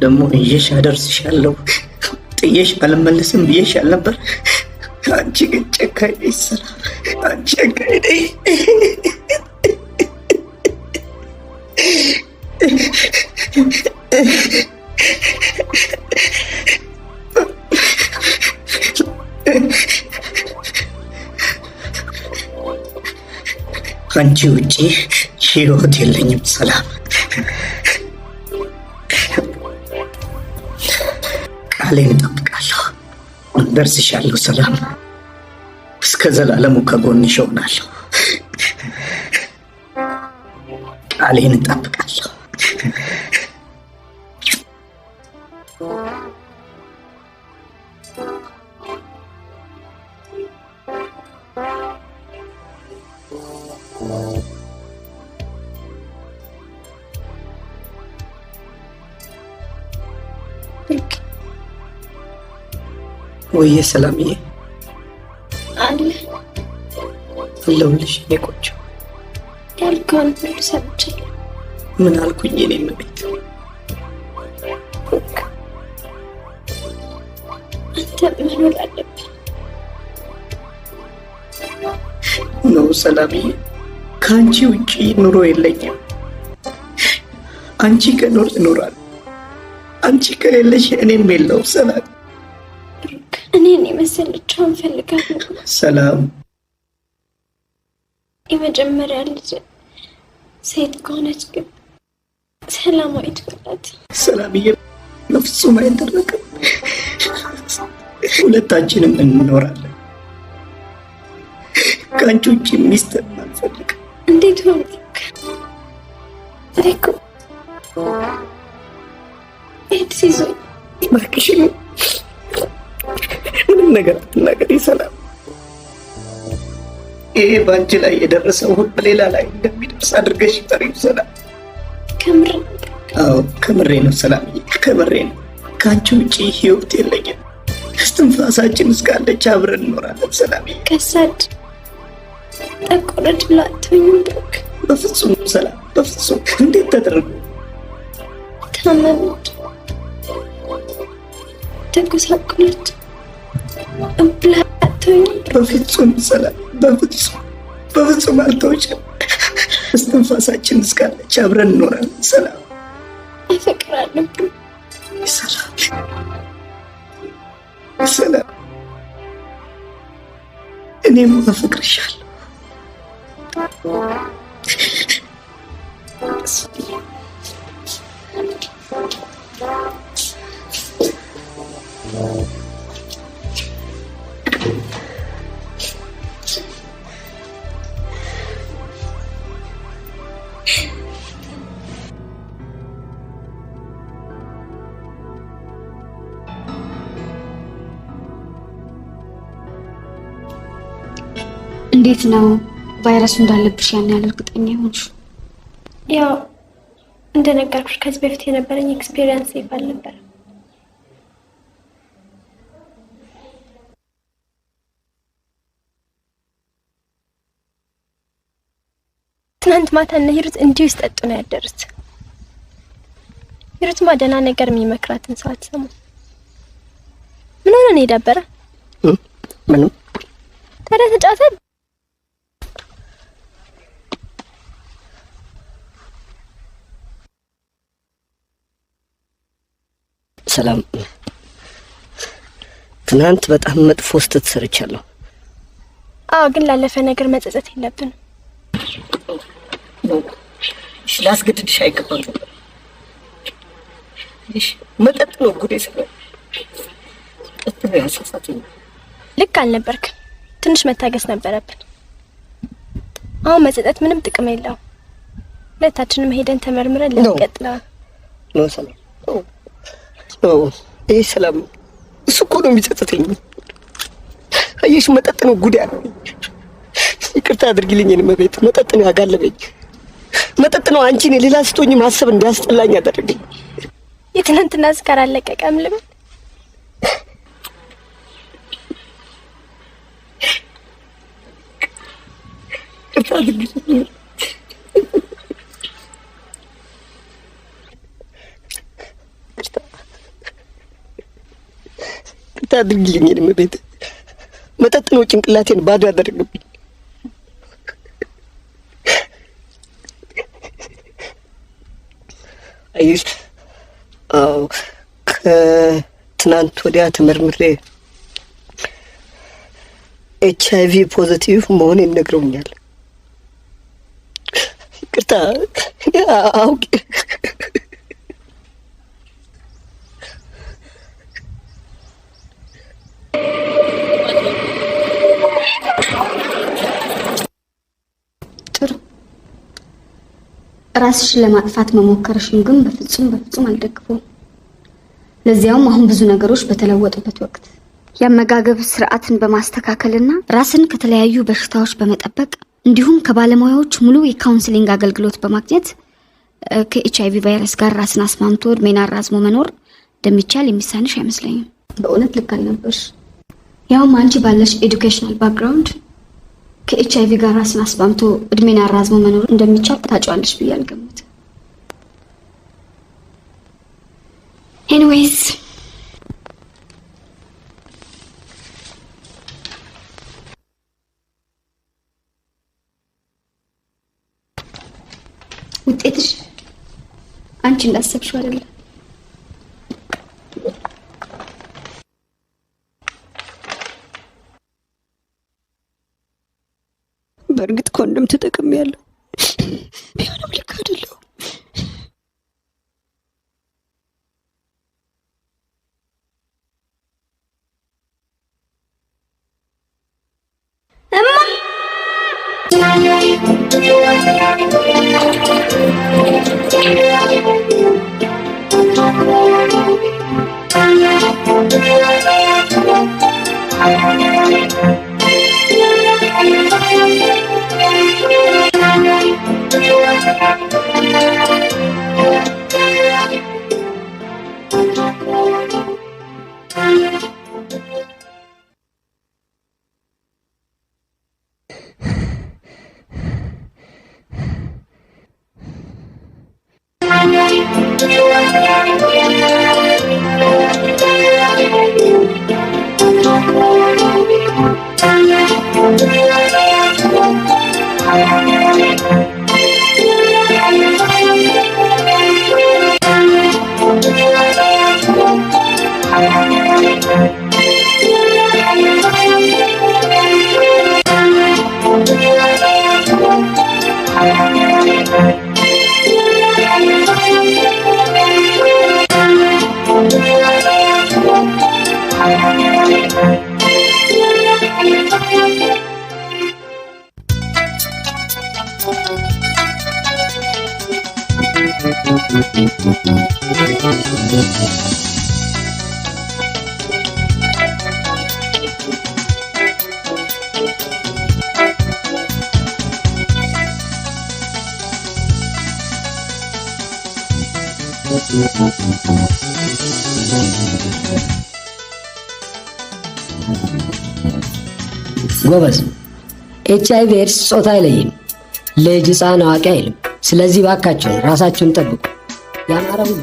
ደግሞ ይዤሽ አደርስሻለሁ ጥዬሽ አልመለስም ብዬሻል ነበር። አንቺ ግን ጨካኝ ነሽ ሰላም፣ አንቺ ጨካኝ ነሽ። አንቺ ውጪ ህይወት የለኝም ሰላም። ቃሌን እጠብቃለሁ፣ ደርስሻለሁ ሰላም። እስከ ዘላለሙ ከጎንሽ እሆናለሁ። ቃሌን እጠብቃለሁ። ወይዬ ሰላምዬ አለ አለሁልሽ። እኔ ቆንጆ ያልከውን ሁሉ ሰምቻለሁ። ምን አልኩኝ? እኔ እመቤት አንተ መኖር አለብህ ነው ሰላምዬ። ከአንቺ ውጪ ኑሮ የለኝም። አንቺ ከኖር እኖራለሁ፣ አንቺ ከሌለሽ እኔም የለውም ሰላም። እኔን የመሰለችውን ፈልጋለሁ ሰላም። የመጀመሪያ ልጅ ሴት ከሆነች ግን ሰላማዊት በላት። ሰላምዬ በፍጹም አይደረግም። ሁለታችንም እንኖራለን። ከአንቺ ውጭ ሚስት አልፈልግም። እንዴት ሆንክ? እኮ ኤድስ ይዞኝ እባክሽ ምንም ነገር አትናገሪ ሰላም። ይሄ በአንቺ ላይ የደረሰው ሁሉ በሌላ ላይ እንደሚደርስ አድርገሽ ጠሪው ሰላም። ከምር? አዎ ከምሬ ነው ሰላምዬ፣ ከምሬ ነው። ከአንቺ ውጭ ህይወት የለኝም። እስትንፋሳችን እስካለች አብረን እንኖራለን ሰላምዬ። ከሳድ ጠቆረች ብላ አትሆኝም ብሩክ? በፍጹም ሰላም፣ በፍጹም። እንዴት ተደረጉ? ታመመች፣ ተጎሳቆለች ብላ አትሆኝም? በፍጹም ሰላም፣ በፍጹም በፍጹም አልተውሽም። እስትንፋሳችን እስካለች አብረን እንኖራለን ሰላም። አፈቅራለሁ ሰላም፣ ሰላም። እኔም አፈቅርሻለሁ። እንዴት ነው ቫይረሱ እንዳለብሽ ያን ያህል እርግጠኛ ሆንሽ? ያው እንደነገርኩሽ ከዚህ በፊት የነበረኝ ኤክስፒሪየንስ ይባል ነበር። ትናንት ማታ እነ ሂሩት እንዲሁ ሲጠጡ ነው ያደሩት። ሂሩትማ ደህና ነገር የሚመክራትን ሰው አትሰማም። ምን ሆነ ነው የደበረ? ምንም። ታዲያ ተጫወተ። ሰላም፣ ትናንት በጣም መጥፎ ስህተት ሰርቻለሁ። አዎ፣ ግን ላለፈ ነገር መጸጸት የለብንም። እሺ፣ ላስገድድሽ አይገባም። እሺ፣ መጠጥ ነው ጉዴ ሰላም። መጠጥ ነው ያሳሳተኝ። ልክ አልነበርክም። ትንሽ መታገስ ነበረብን። አሁን መጸጸት ምንም ጥቅም የለውም። ሁለታችንም ሄደን ተመርምረን ልንቀጥለው ነው ሰላም። ይሄ ሰላም እሱ እኮ ነው የሚጸጽተኝ። አየሽ፣ መጠጥ ነው ጉድ ያለው። ይቅርታ አድርጊልኝ እኔ መቤት፣ መጠጥ ነው ያጋለበኝ። መጠጥ ነው አንቺን ሌላ ስቶኝ ማሰብ እንዲያስጠላኝ ያደረገኝ። የትናንትና ስካር አለቀቀም ልበል? ታድርግልኝ እመቤቴ። መጠጥ ነው ጭንቅላቴን ባዶ ያደረገብኝ። አይሽ አው ከትናንት ወዲያ ተመርምሬ HIV ፖዚቲቭ መሆኔን ነግረውኛል። ይቅርታ አውቄ ራስሽን ለማጥፋት መሞከርሽን ግን በፍጹም አልደግፈውም። ለዚያውም አሁን ብዙ ነገሮች በተለወጡበት ወቅት የአመጋገብ ስርዓትን በማስተካከልና ራስን ከተለያዩ በሽታዎች በመጠበቅ እንዲሁም ከባለሙያዎች ሙሉ የካውንስሊንግ አገልግሎት በማግኘት ከኤችአይቪ ቫይረስ ጋር ራስን አስማምቶ እድሜን አራዝሞ መኖር እንደሚቻል የሚሳንሽ አይመስለኝም። በእውነት ልክ አልነበርሽ። ያውም አንቺ ባለሽ ኤዱኬሽናል ባክግራውንድ ከኤችአይቪ ጋር ራስን አስማምቶ እድሜን አራዝሞ መኖር እንደሚቻል ታጫዋለሽ ብዬ አልገምትም። ኤኒዌይስ ውጤትሽ አንቺ እንዳሰብሽው አይደለም። በእርግጥ ኮንዶም ተጠቅሜያለሁ። ቢሆንም ልክ አይደለም። ጎበዝ፣ ኤችአይቪ ኤድስ ጾታ አይለይም፣ ልጅ፣ ሕፃን፣ አዋቂ አይልም። ስለዚህ ባካችሁን ራሳችሁን ጠብቁ። ያማረ ሁሉ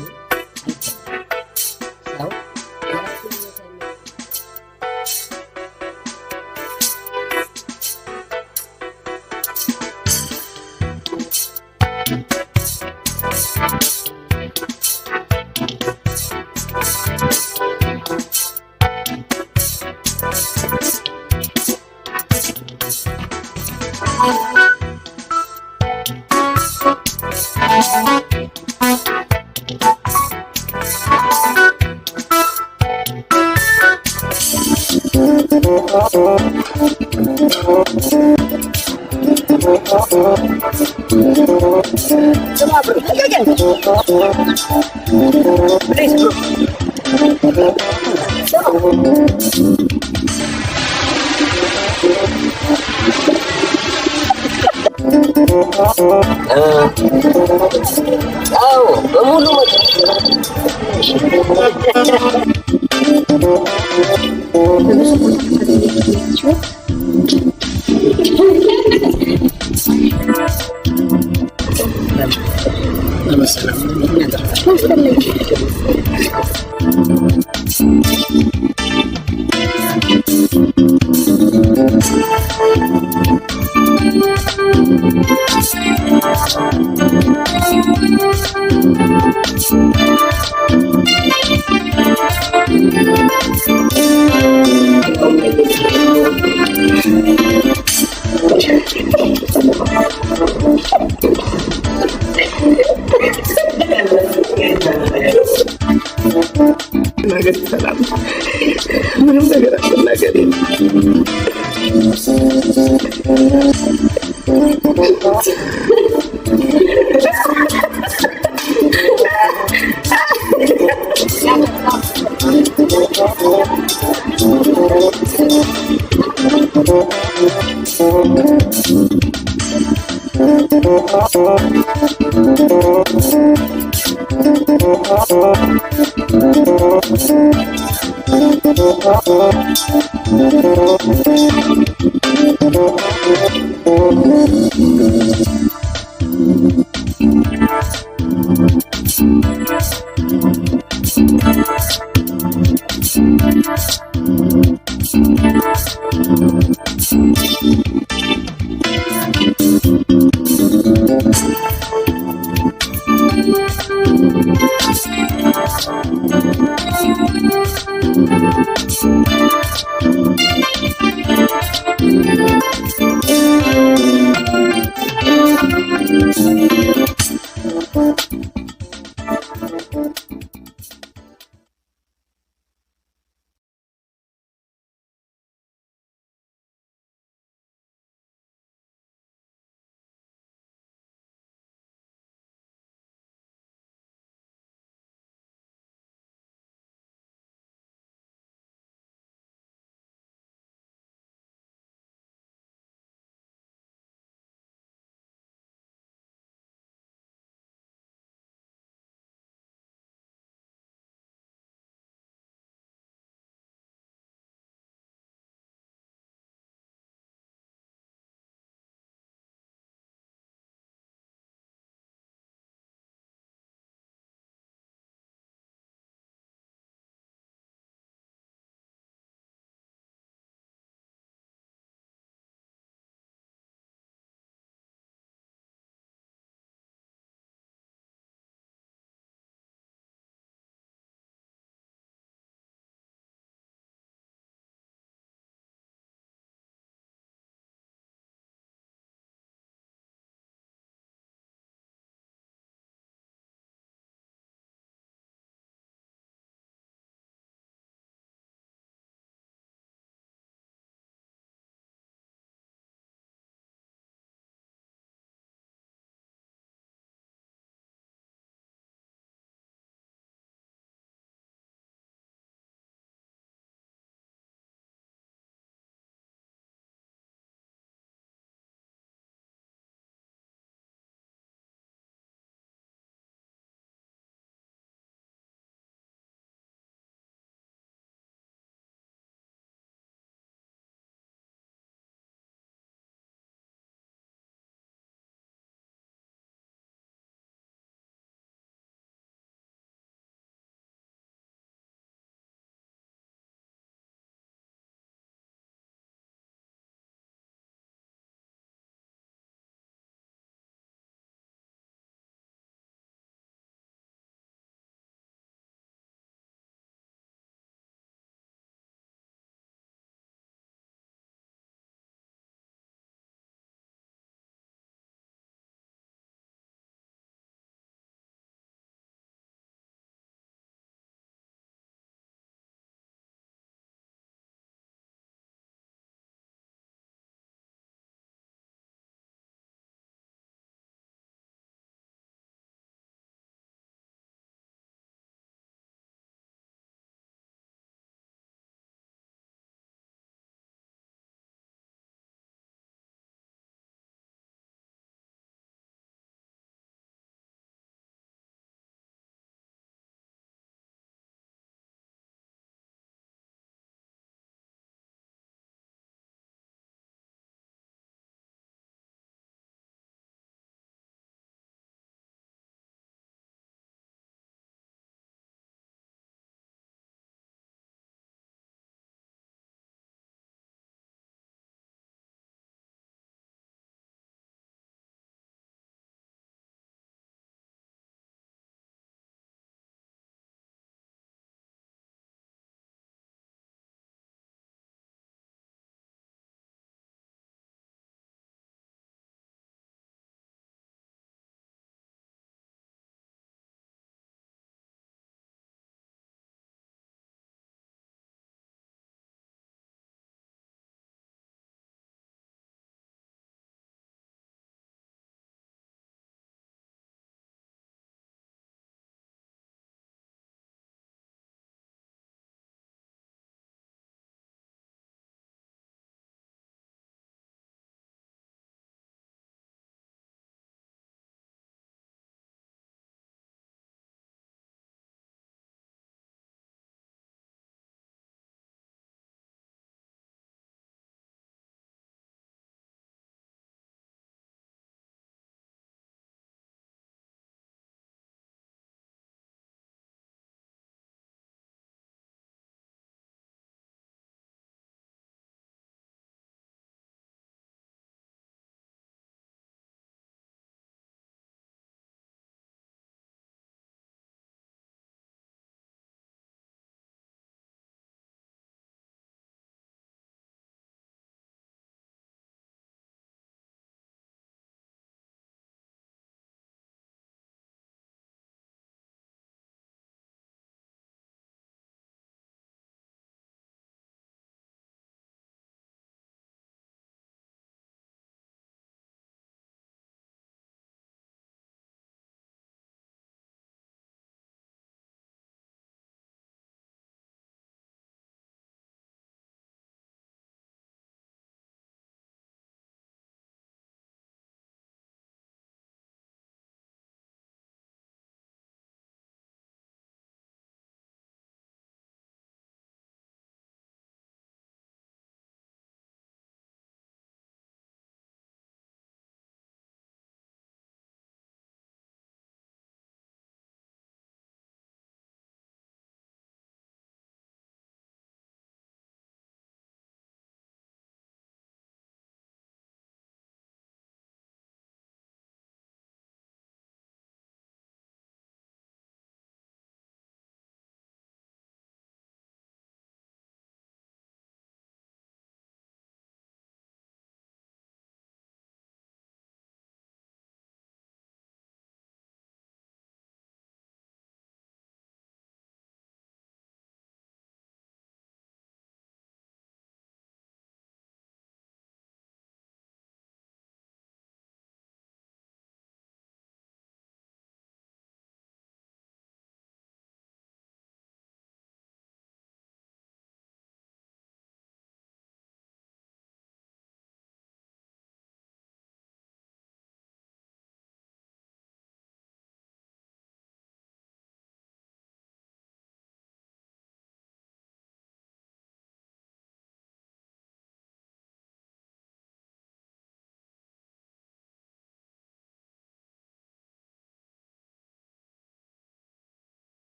አዎ በሙሉ ነገር ሰላም ምንም ነገር አትናገሪ።